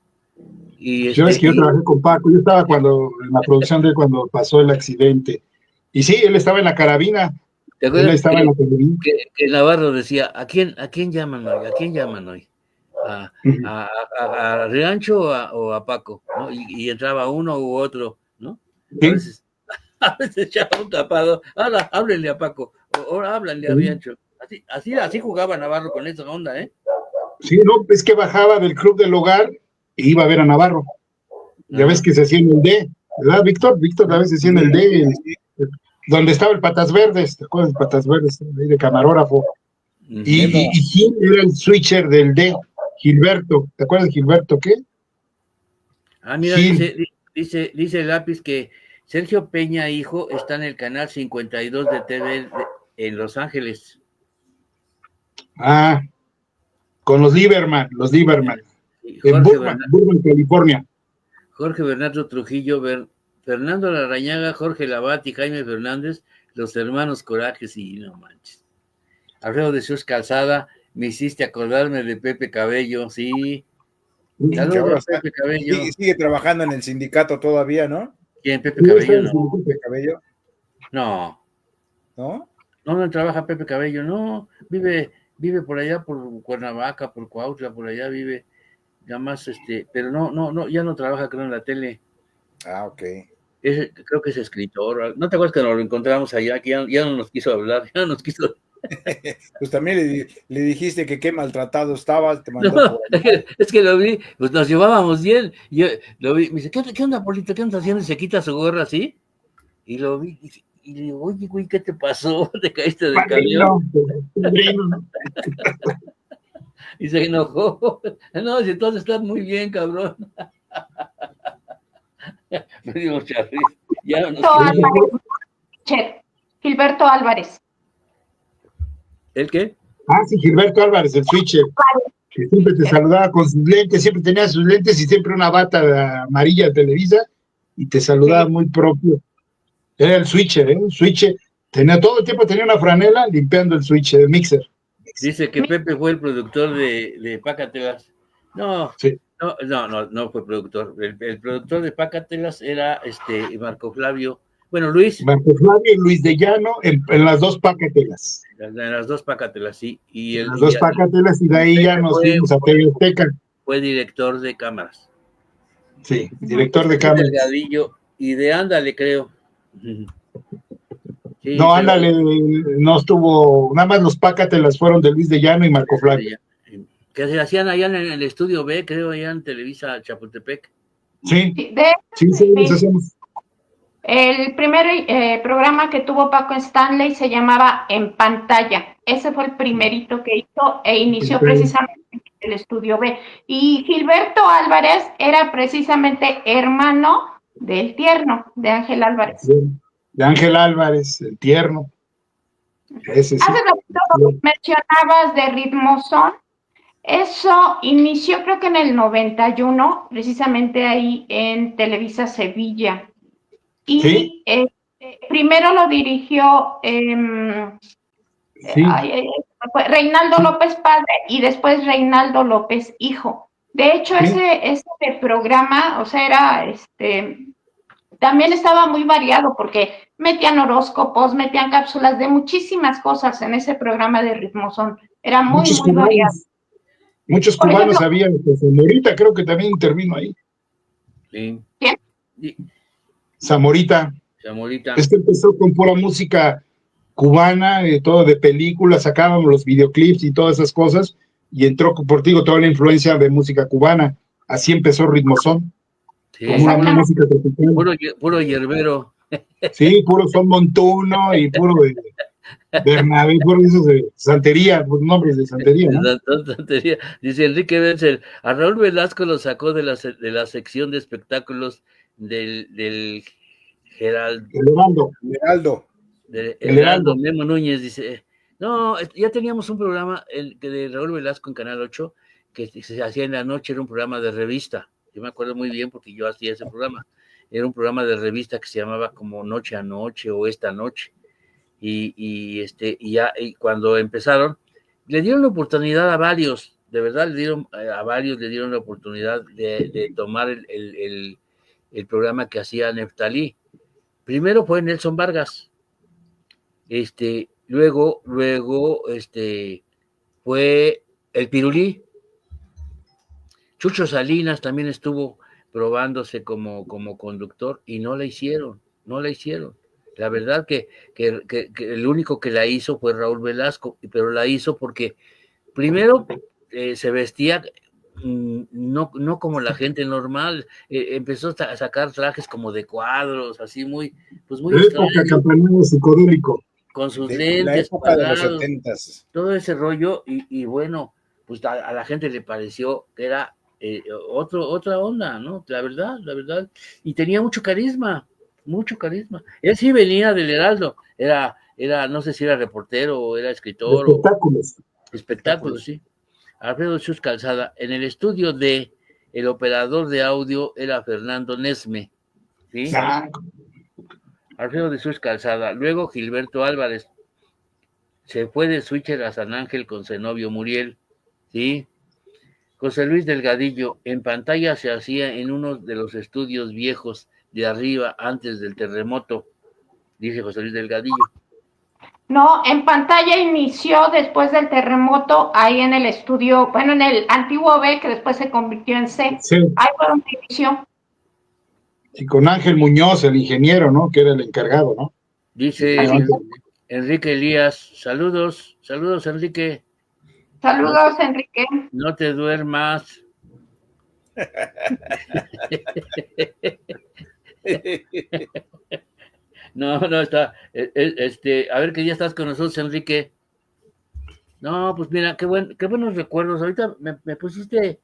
Yo trabajé con Paco, yo estaba en la producción de cuando pasó el accidente. Y sí, él estaba en la carabina. ¿Te acuerdas? Él estaba en la carabina. Que Navarro decía, ¿a quién llaman hoy? ¿A quién llaman hoy? ¿A Riancho o a Paco? ¿No? Y entraba uno u otro, ¿no? A veces echaba un tapado, ahora háblenle a Paco, ahora háblenle a Riancho. Así jugaba Navarro con esa onda, ¿eh? Sí, no, es que bajaba del club del hogar e iba a ver a Navarro. Ya ves que se hacía en el D, ¿verdad, Víctor? Víctor a veces hacía en el D, donde estaba el Patas Verdes, ¿te acuerdas del Patas Verdes? Ahí de camarógrafo. Y Gil era el switcher del D, Gilberto. ¿Te acuerdas de Gilberto qué? Mira, dice Lápiz que Sergio Peña, hijo, está en el canal 52 de TV en Los Ángeles. Con los Lieberman. En Burbank, California. Jorge Bernardo Trujillo, Fernando Larrañaga, Jorge Labat y Jaime Fernández, los hermanos Corajes, y no manches. Alfredo de Jesús Calzada, me hiciste acordarme de Pepe Cabello, sí. Saludos, Pepe Cabello. Sigue trabajando en el sindicato todavía, ¿no? ¿Quién? Pepe Cabello, no. Pepe Cabello. No. ¿No? No trabaja Pepe Cabello, no. Vive por allá, por Cuernavaca, por Cuautla, por allá vive. Nada más, pero no, ya no trabaja, creo, en la tele. Ok. Creo que es escritor. ¿No te acuerdas que nos lo encontramos allá? Que ya no nos quiso hablar, ya no nos quiso. Pues también le dijiste que qué maltratado estabas, te mandó. No, es que lo vi, pues nos llevábamos bien. Yo lo vi, me dice, ¿qué onda, Polito? ¿Qué andas haciendo? Y se quita su gorra así. Y lo vi, y le digo, oye, güey, ¿qué te pasó? ¿Te caíste del camión? Y se enojó. No, si todos están muy bien, cabrón. Me dio mucha risa. Ya Gilberto Álvarez. ¿El qué? Sí, Gilberto Álvarez, el switcher. Que siempre te saludaba con sus lentes, siempre tenía sus lentes y siempre una bata amarilla de Televisa y te saludaba muy propio. Era el switcher, un switcher. Todo el tiempo tenía una franela limpiando el switcher, el mixer. Dice que Pepe fue el productor de Pácatelas. No, sí. No fue productor. El productor de Pácatelas era Marco Flavio. Bueno, Luis. Marco Flavio y Luis de Llano en las dos Pácatelas. En las dos Pácatelas, sí. Y de ahí ya nos fuimos a TV Azteca. Fue director de cámaras. Sí, director de cámaras. Delgadillo y de Ándale, creo. Sí, no, Ándale, no estuvo, nada más los Pácatelas fueron de Luis de Llano y Marco Flavio. Que se hacían allá en el estudio B, creo, allá en Televisa Chapultepec. Sí, los hacemos. El primer programa que tuvo Paco Stanley se llamaba En Pantalla. Ese fue el primerito que hizo e inició precisamente en el estudio B. Y Gilberto Álvarez era precisamente hermano del Tierno, de Ángel Álvarez. De Ángel Álvarez, el Tierno. Ese sí. Hace ratito mencionabas de Ritmo Son. Eso inició creo que en el 91, precisamente ahí en Televisa Sevilla. Y Primero lo dirigió Sí, Reinaldo López padre y después Reinaldo López hijo. De hecho, sí. ese programa, o sea, era también estaba muy variado porque metían horóscopos, metían cápsulas de muchísimas cosas en ese programa de Ritmozón. Era muy, muy variado. Muchos Por cubanos ejemplo, habían, pues, Zamorita creo que también intervino ahí. Sí. ¿quién? Y- Zamorita, Zamorita. empezó con pura música cubana, todo de películas, sacábamos los videoclips y todas esas cosas, y entró, por digo, toda la influencia de música cubana. Así empezó Ritmozón, Sí. como una música tropical. Puro hierbero. Sí, puro son Montuno y puro de Bernabé, puro esos de santería, pues nombres de santería, ¿no? Tontería. Dice Enrique Benzel, a Raúl Velasco lo sacó de la sección de espectáculos del Geraldo. Heraldo. El El Heraldo, Heraldo. Memo Núñez dice, no, ya teníamos un programa de Raúl Velasco en Canal 8 que se hacía en la noche, era un programa de revista. Yo me acuerdo muy bien porque yo hacía ese programa. Era un programa de revista que se llamaba como Noche a Noche o Esta Noche. Y cuando empezaron, le dieron la oportunidad a varios, de verdad le dieron la oportunidad de tomar el programa que hacía Neftalí. Primero fue Nelson Vargas. Luego, fue el Pirulí. Chucho Salinas también estuvo probándose como conductor y no la hicieron. La verdad que el único que la hizo fue Raúl Velasco, pero la hizo porque primero se vestía no como la gente normal, empezó a sacar trajes como de cuadros, así muy Época campanero psicodélico. con sus De lentes, la época de los cuadrados, 70s. todo ese rollo, y bueno, pues a la gente le pareció que era otra onda, ¿no? La verdad, y tenía mucho carisma. Él sí venía del Heraldo, era no sé si era reportero o era escritor o espectáculos, sí. Alfredo Chus Calzada, en el estudio de el operador de audio era Fernando Nesme, ¿sí? Alfredo de Sus Calzada, luego Gilberto Álvarez, se fue de Switcher a San Ángel con Zenobio Muriel, ¿sí? José Luis Delgadillo, en pantalla se hacía en uno de los estudios viejos de arriba antes del terremoto, dice José Luis Delgadillo. No, en pantalla inició después del terremoto ahí en el estudio, bueno, en el antiguo B, que después se convirtió en C. Sí. Ahí fue donde inició. Y con Ángel Muñoz, el ingeniero, ¿no? Que era el encargado, ¿no? Dice Enrique Elías, saludos Enrique. Saludos, Enrique. No te duermas. No, está. A ver que ya estás con nosotros, Enrique. No, pues mira, qué buenos recuerdos. Ahorita me pusiste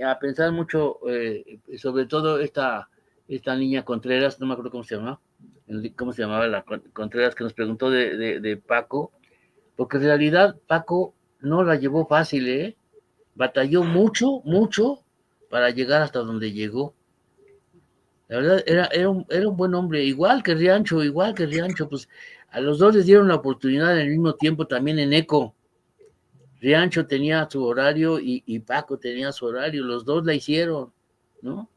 a pensar mucho, sobre todo esta niña Contreras, no me acuerdo cómo se llamaba. ¿Cómo se llamaba la Contreras que nos preguntó de Paco? Porque en realidad Paco no la llevó fácil, ¿eh? Batalló mucho para llegar hasta donde llegó. La verdad, era un buen hombre, igual que Riancho, pues a los dos les dieron la oportunidad al mismo tiempo también en ECO. Riancho tenía su horario y Paco tenía su horario, los dos la hicieron, ¿no?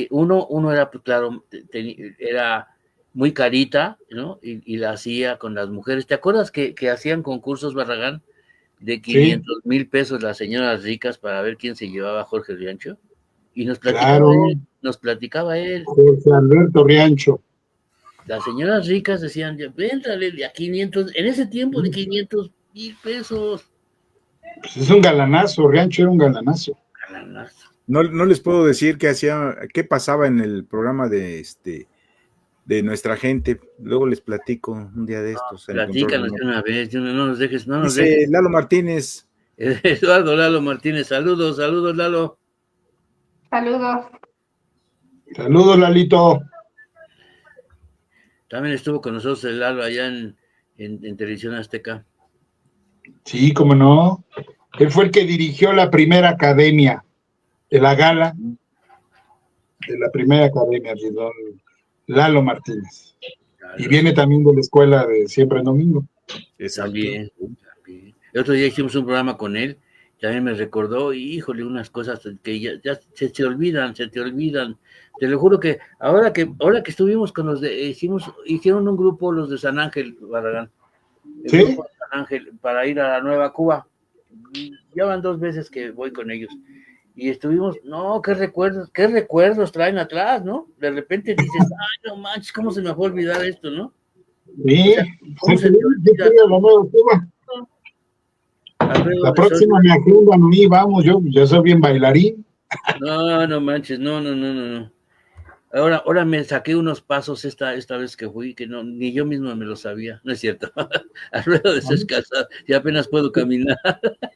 Uno era, pues claro, era muy carita, ¿no? Y la hacía con las mujeres. ¿Te acuerdas que hacían concursos, Barragán, de 500,000 pesos las señoras ricas para ver quién se llevaba a Jorge Riancho? Y nos platicaba él. Jorge Alberto Riancho. Las señoras ricas decían, véntrale a 500, en ese tiempo de 500,000 pesos. Pues es un galanazo, Riancho era un galanazo. No les puedo decir qué pasaba en el programa de nuestra gente. Luego les platico un día de estos. Platícanos de una vez, no nos dejes. Dice Lalo Martínez. Eduardo Lalo Martínez, saludos, Lalo. Saludos, Lalito. También estuvo con nosotros el Lalo allá en Televisión Azteca. Sí, cómo no. Él fue el que dirigió la primera academia de la gala, de la primera academia, Lalo Martínez. Claro. Y viene también de la escuela de Siempre en Domingo. También. El otro día hicimos un programa con él, también me recordó, y híjole, unas cosas que ya se te olvidan. Te lo juro que ahora que estuvimos con los de, hicieron un grupo los de San Ángel, Barragán, el ¿Sí? grupo de San Ángel, para ir a la Nueva Cuba. Ya van 2 veces que voy con ellos. Y estuvimos, no, qué recuerdos traen atrás, ¿no? De repente dices, ay, no manches, ¿cómo se me fue a olvidar esto, no? Sí, O sea, ¿cómo se te olvida? la Nueva Cuba. Alfredo La de próxima me agendan a mí, vamos, yo soy bien bailarín. No manches, no. Ahora me saqué unos pasos esta vez que fui, que no, ni yo mismo me lo sabía, no es cierto. Alfredo de Sescasa, y apenas puedo caminar.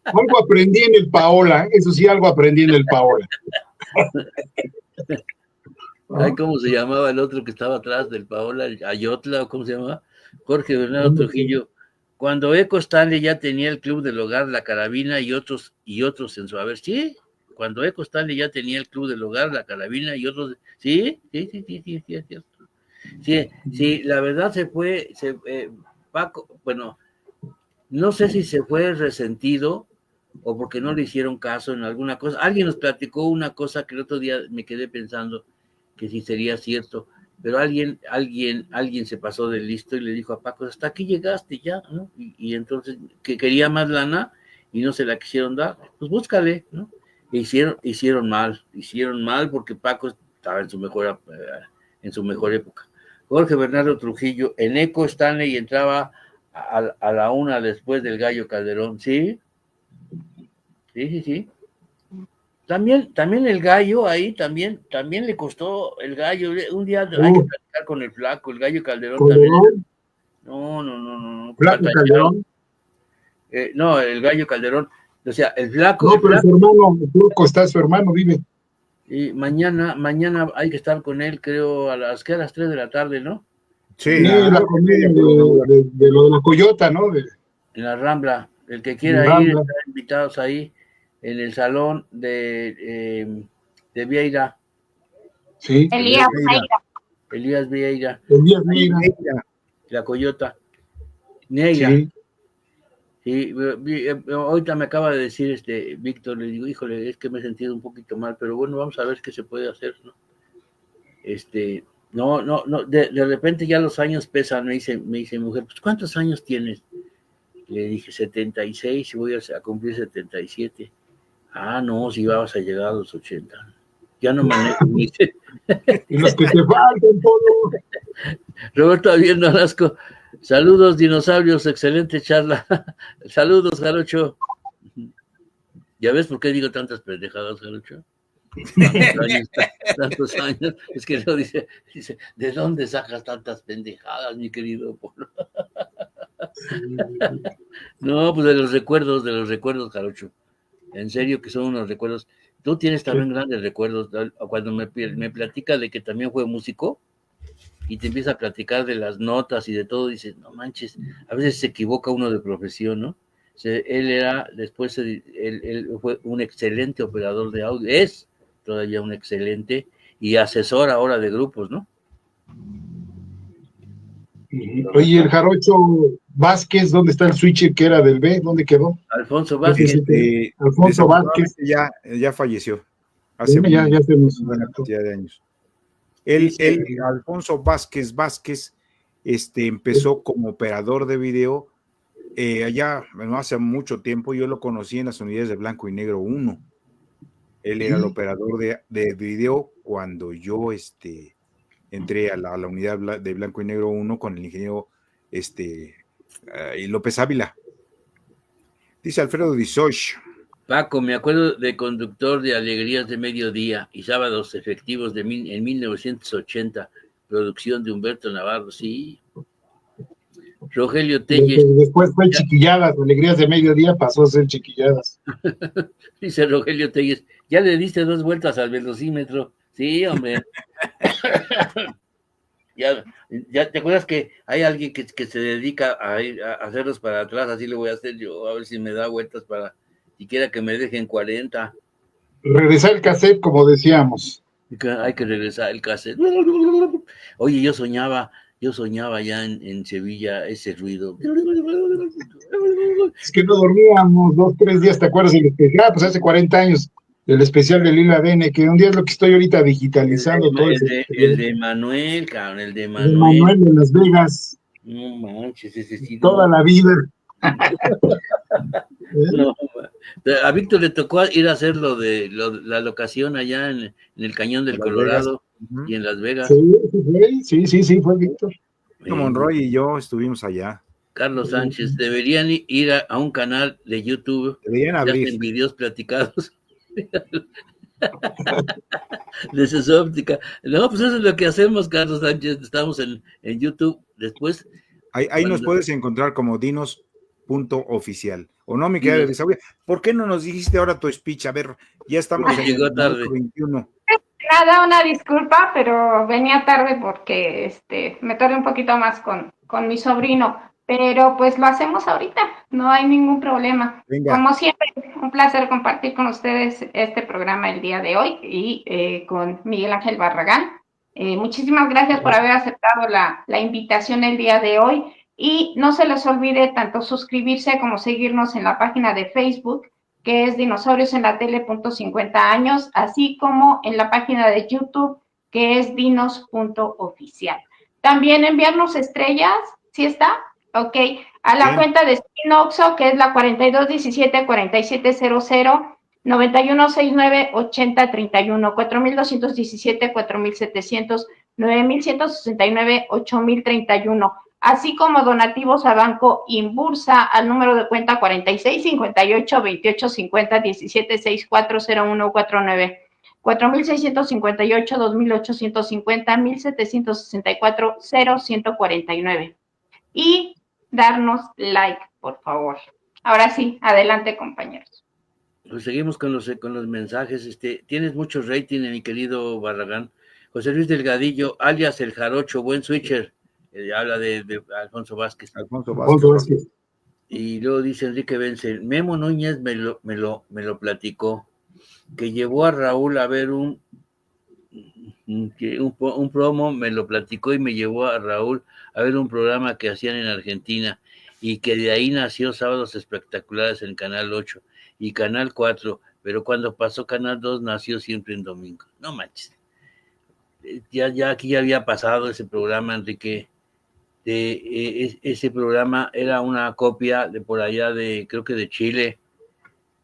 Algo aprendí en el Paola, eso sí, algo aprendí en el Paola. Ay, ¿cómo se llamaba el otro que estaba atrás del Paola? Ayotla, ¿o cómo se llamaba? Jorge Bernardo Trujillo. Cuando Eco Stanley ya tenía el Club del Hogar, La Carabina y otros en su haber, ¿sí? Cuando Eco Stanley ya tenía el Club del Hogar, La Carabina y otros, sí, es cierto. Sí, la verdad Paco, bueno, no sé si se fue resentido o porque no le hicieron caso en alguna cosa. Alguien nos platicó una cosa que el otro día me quedé pensando que sí sería cierto, pero alguien se pasó de listo y le dijo a Paco, hasta aquí llegaste ya, ¿no? Y entonces, que quería más lana y no se la quisieron dar, pues búscale, ¿no? E hicieron mal porque Paco estaba en su mejor época. Jorge Bernardo Trujillo, en Eco Stanley entraba a la 1 después del Gallo Calderón, ¿sí? Sí. También el Gallo ahí, también le costó el Gallo. Un día hay que platicar con el Flaco, el Gallo Calderón también. No. Flaco Calderón. No, el Gallo Calderón. O sea, el Flaco. No, pero su hermano, el Flaco está, su hermano vive. Y mañana hay que estar con él, creo, a las 3 de la tarde, ¿no? Sí, la comedia de lo de la Coyota, ¿no? En la Rambla. El que quiera ir, están invitados ahí en el salón de Vieira. Sí. Elías Vieira. Elías Vieira. La Coyota. Neira. Sí. Ahorita me acaba de decir Víctor, le digo, híjole, es que me he sentido un poquito mal, pero bueno, vamos a ver qué se puede hacer, ¿no? No, de repente ya los años pesan, me dice mi mujer, pues ¿cuántos años tienes? Le dije 76 y voy a cumplir 77. Ah, no, si vas a llegar a los 80. Ya no manejo. Y los que te faltan, Polo. Roberto Javier Nolasco, saludos dinosaurios, excelente charla. Saludos, Jarocho. ¿Ya ves por qué digo tantas pendejadas, Jarocho? Tantos años, es que lo dice, ¿de dónde sacas tantas pendejadas, mi querido Polo? No, pues de los recuerdos, Jarocho. En serio que son unos recuerdos. Tú tienes también grandes recuerdos. Cuando me platica de que también fue músico y te empieza a platicar de las notas y de todo, dices, no manches, a veces se equivoca uno de profesión, ¿no? Él fue un excelente operador de audio, es todavía un excelente y asesor ahora de grupos, ¿no? Oye, el Jarocho Vázquez, ¿dónde está el switcher que era del B? ¿Dónde quedó? Alfonso Vázquez. Alfonso Vázquez. Ya falleció. Hace ya se nos una cantidad de años. Alfonso Vázquez, empezó como operador de video allá, bueno, hace mucho tiempo. Yo lo conocí en las unidades de Blanco y Negro 1. Él era el operador de video cuando yo entré a la unidad de Blanco y Negro 1 con el ingeniero López Ávila. Dice Alfredo Dizoch. Paco, me acuerdo de conductor de Alegrías de Mediodía y Sábados Efectivos en 1980, producción de Humberto Navarro, sí. Rogelio Telles. Después fue Chiquilladas, Alegrías de Mediodía pasó a ser Chiquilladas. Dice Rogelio Telles, ya le diste 2 vueltas al velocímetro. Sí, hombre. Ya te acuerdas que hay alguien que se dedica a hacerlos para atrás, así lo voy a hacer yo, a ver si me da vueltas para siquiera que me dejen 40. Regresar el cassette, como decíamos. Hay que regresar el cassette. Oye, yo soñaba ya en Sevilla ese ruido. Es que no dormíamos 2, 3 días, ¿te acuerdas? El especial, pues hace 40 años, el especial de Lila Dene, que un día es lo que estoy ahorita digitalizando todo ese. El de Manuel, cabrón, el de De Manuel. Manuel de Las Vegas, No manches, ese sí. toda No, la vida. no. A Víctor le tocó ir a hacer la locación allá en el Cañón del Las Vegas. Colorado y en Las Vegas. Sí, fue Víctor. Monroy y yo estuvimos allá. Carlos Sánchez, deberían ir a un canal de YouTube. Deberían que abrir. hacen videos platicados de su óptica. No, pues eso es lo que hacemos, Carlos Sánchez. Estamos en YouTube. Después. Ahí nos puedes encontrar como dinos.oficial. ¿O no, mi querida Elisa? ¿Por qué no nos dijiste ahora tu speech? A ver, ya estamos en Llegó el tarde. 21. Nada, una disculpa, pero venía tarde porque me tardé un poquito más con mi sobrino, pero pues lo hacemos ahorita, no hay ningún problema. Venga. Como siempre, un placer compartir con ustedes este programa el día de hoy y con Miguel Ángel Barragán. Muchísimas gracias por haber aceptado la invitación el día de hoy y no se les olvide tanto suscribirse como seguirnos en la página de Facebook, que es Dinosaurios en la Tele .50 años, así como en la página de YouTube, que es dinos.oficial. También enviarnos estrellas, ¿sí está? Ok, a la cuenta de Spinoxo, que es la 4217-4700, 9169-8031, 4217, 4700, 9169, 8031. Así como donativos a Banco Inbursa al número de cuenta 46 58 28 50 17 64 01 49, 4658 2850 1764 0149 y darnos like, por favor. Ahora sí, adelante, compañeros. Pues seguimos con los mensajes. Tienes mucho rating, mi querido Barragán. José Luis Delgadillo, alias el Jarocho, buen switcher. Habla de Alfonso Vázquez. Alfonso Vázquez. Y luego dice Enrique Benzel, Memo Núñez me lo platicó, que llevó a Raúl a ver un promo, me lo platicó y me llevó a Raúl a ver un programa que hacían en Argentina y que de ahí nació Sábados Espectaculares en Canal 8 y Canal 4, pero cuando pasó Canal 2 nació siempre en domingo. No manches. Ya aquí ya había pasado ese programa, Enrique. Ese programa era una copia de por allá creo que de Chile,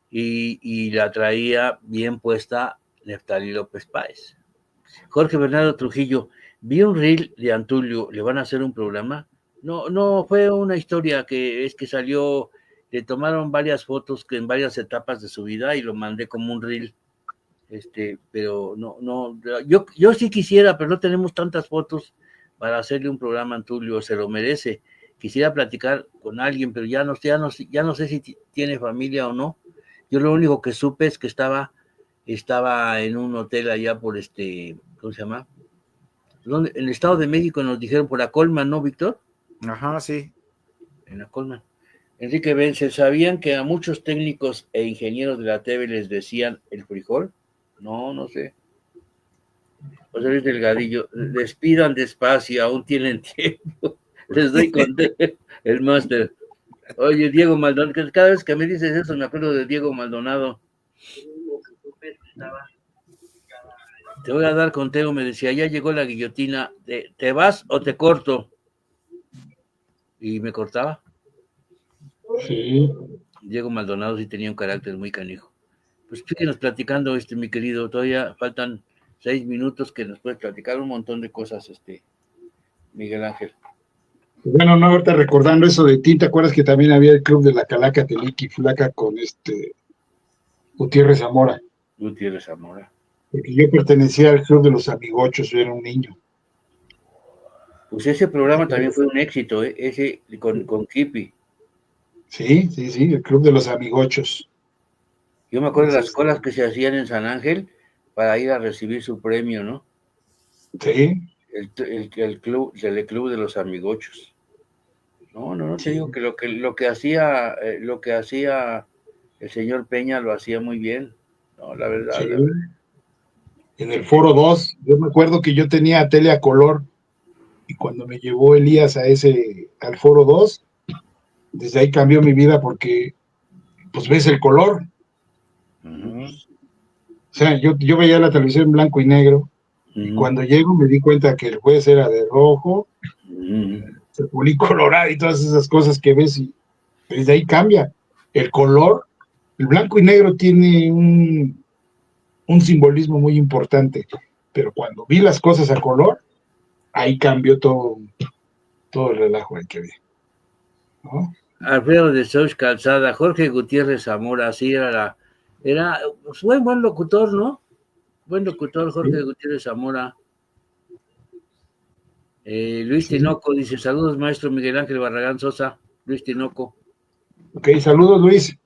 y la traía bien puesta Neftalí López Páez. Jorge Bernardo Trujillo, vi un reel de Antulio, ¿le van a hacer un programa? No, fue una historia que salió, le tomaron varias fotos que en varias etapas de su vida y lo mandé como un reel. Pero no, yo sí quisiera, pero no tenemos tantas fotos para hacerle un programa a Antulio, se lo merece. Quisiera platicar con alguien, pero ya no sé si tiene familia o no. Yo lo único que supe es que estaba en un hotel allá por ¿cómo se llama? En el Estado de México, nos dijeron por la Colman, ¿no, Víctor? Ajá, sí. En la Colman. Enrique Benzel, ¿sabían que a muchos técnicos e ingenieros de la TV les decían el frijol? No sé. José Luis Delgadillo, despidan despacio, aún tienen tiempo. Les doy con el máster. Oye, Diego Maldonado, cada vez que me dices eso me acuerdo de Diego Maldonado. Te voy a dar conteo, me decía, ya llegó la guillotina, ¿te vas o te corto? Y me cortaba. Sí. Diego Maldonado sí tenía un carácter muy canijo. Pues síguenos platicando, mi querido, todavía faltan 6 minutos que nos puedes platicar un montón de cosas, Miguel Ángel. Bueno, no, ahorita recordando eso de ti, ¿te acuerdas que también había el club de la Calaca Teliqui Flaca con Gutiérrez Zamora? Gutiérrez Zamora. Porque yo pertenecía al club de los amigochos, yo era un niño. Pues ese programa también fue un éxito, ese con Kipi. Sí, el club de los amigochos. Yo me acuerdo de las colas que se hacían en San Ángel para ir a recibir su premio, ¿no? Sí. El club de los amigochos. No, te digo que lo que hacía el señor Peña lo hacía muy bien. No, la verdad. Sí. En el Foro 2, yo me acuerdo que yo tenía tele a color y cuando me llevó Elías al Foro 2, desde ahí cambió mi vida porque pues ves el color. O sea, yo veía la televisión en blanco y negro, y cuando llego me di cuenta que el juez era de rojo, se ponía colorado y todas esas cosas que ves, y desde ahí cambia. El color, el blanco y negro tiene un simbolismo muy importante, pero cuando vi las cosas a color, ahí cambió todo el relajo que había, ¿no? Alfredo de Souch Calzada, Jorge Gutiérrez Zamora, sí, pues, buen locutor, ¿no? Buen locutor, Jorge Gutiérrez Zamora. Luis Tinoco dice, saludos, maestro Miguel Ángel Barragán Sosa. Luis Tinoco. Ok, saludos, Luis.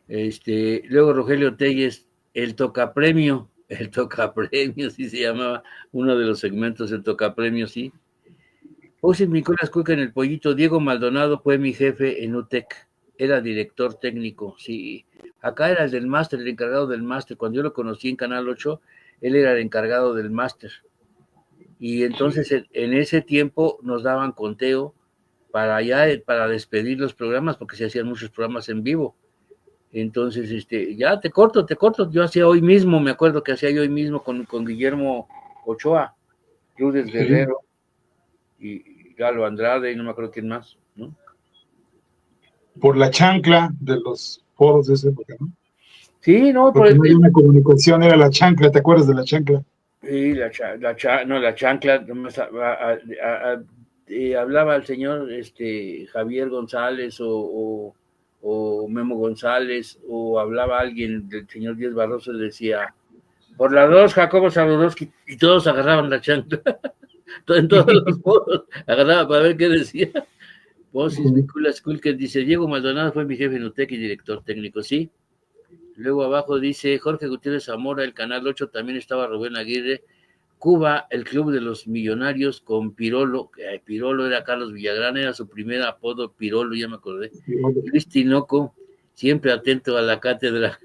Luego Rogelio Telles, el tocapremio, sí se llamaba uno de los segmentos, el tocapremio, sí. José Nicolás Cuca en el Pollito. Diego Maldonado fue mi jefe en UTEC, era director técnico, sí. Acá era el del máster, el encargado del máster. Cuando yo lo conocí en Canal 8, él era el encargado del máster. Y entonces en ese tiempo nos daban conteo para despedir los programas, porque se hacían muchos programas en vivo. Entonces, ya te corto. Yo hacía hoy mismo, me acuerdo que hacía yo hoy mismo con Guillermo Ochoa, Lourdes Guerrero y Galo Andrade y no me acuerdo quién más, ¿no? Por la chancla de los foros de esa época, ¿no? Sí, no, porque no había una comunicación, era la chancla, ¿te acuerdas de la chancla? Sí, la chancla, hablaba el señor Javier González o Memo González, o hablaba alguien del señor Díaz Barroso y decía, por la 2, Jacobo Saludowski, y todos agarraban la chancla, en todos los foros, agarraba para ver qué decía. Voces, Nicolás Kulker dice, Diego Maldonado fue mi jefe en UTEC y director técnico, sí. Luego abajo dice, Jorge Gutiérrez Zamora, el Canal 8, también estaba Rubén Aguirre, Cuba, el Club de los Millonarios con Pirolo, Pirolo era Carlos Villagrán, era su primer apodo, Pirolo, ya me acordé. Luis Tinoco, siempre atento a la cátedra.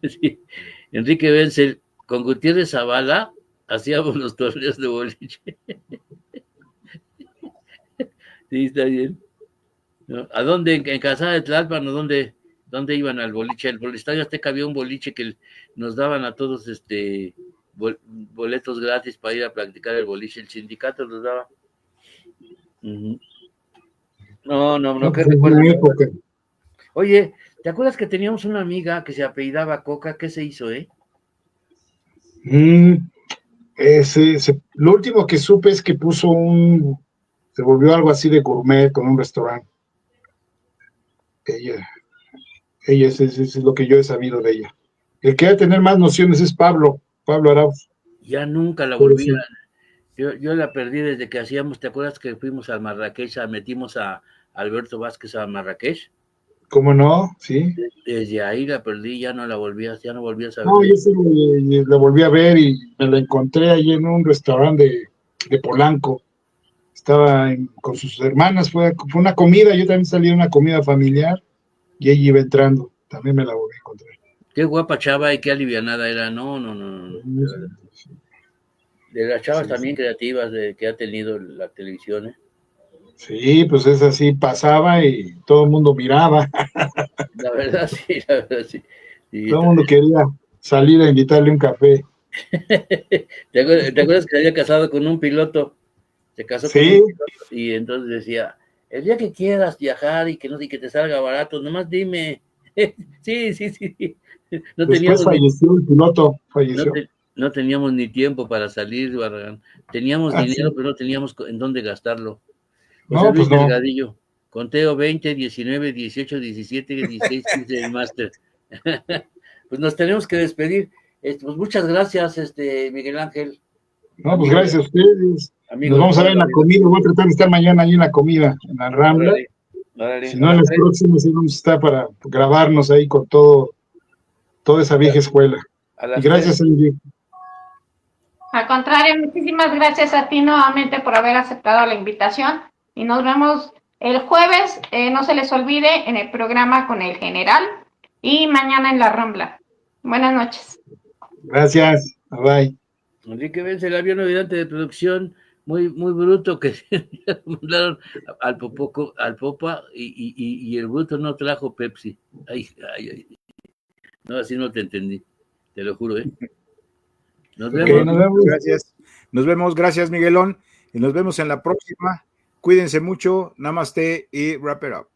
Sí. Enrique Benzel, con Gutiérrez Zavala, hacíamos los torneos de boliche. Sí, está bien. ¿No? ¿A dónde? ¿En Casada de Tlalpan o dónde iban al boliche? El Estadio Azteca había un boliche que nos daban a todos boletos gratis para ir a practicar el boliche. El sindicato nos daba. No, qué recuerdo. Oye, ¿te acuerdas que teníamos una amiga que se apellidaba Coca? ¿Qué se hizo, Lo último que supe es que se volvió algo así de gourmet con un restaurante. Ella es lo que yo he sabido de ella. El que debe tener más nociones es Pablo Arauz. Ya nunca la volví a... Yo la perdí desde que hacíamos, ¿te acuerdas que fuimos a Marrakech, metimos a Alberto Vázquez a Marrakech? ¿Cómo no? Sí. Desde ahí la perdí, ya no volví a saber. No, yo sí la volví a ver y me la encontré ahí en un restaurante de Polanco. Estaba con sus hermanas, fue una comida, yo también salí de una comida familiar y ella iba entrando, también me la volví a encontrar. Qué guapa chava y qué alivianada era, no. De las chavas también creativas que ha tenido la televisión, Sí, pues es así, pasaba y todo el mundo miraba. La verdad sí. Todo el mundo quería salir a invitarle un café. ¿Te acuerdas que se había casado con un piloto? Se casó con un piloto y entonces decía, el día que quieras viajar y que te salga barato, nomás dime. Sí. Después falleció el piloto, falleció. No teníamos ni tiempo para salir, Barragán. Teníamos dinero, pero no teníamos en dónde gastarlo. José Luis Delgadillo, conteo 20, 19, 18, 17, 16, 15 del máster. Pues nos tenemos que despedir. Pues muchas gracias, Miguel Ángel. No, pues gracias a ustedes. Nos vamos a ver en la comida. Voy a tratar de estar mañana ahí en la comida, en la Rambla. Órale. Si no, en las próximas vamos a estar para grabarnos ahí con toda esa vieja escuela. Y gracias, Angie. Al contrario, muchísimas gracias a ti nuevamente por haber aceptado la invitación. Y nos vemos el jueves, no se les olvide, en el programa con el general y mañana en la Rambla. Buenas noches. Gracias, bye. Enrique Vence, el avión ayudante de producción, muy bruto que mandaron al Popa y el bruto no trajo Pepsi. Ay. No, así no te entendí, te lo juro, ¿eh? Nos vemos. Gracias. Nos vemos, gracias, Miguelón. Y nos vemos en la próxima. Cuídense mucho. Namaste y wrap it up.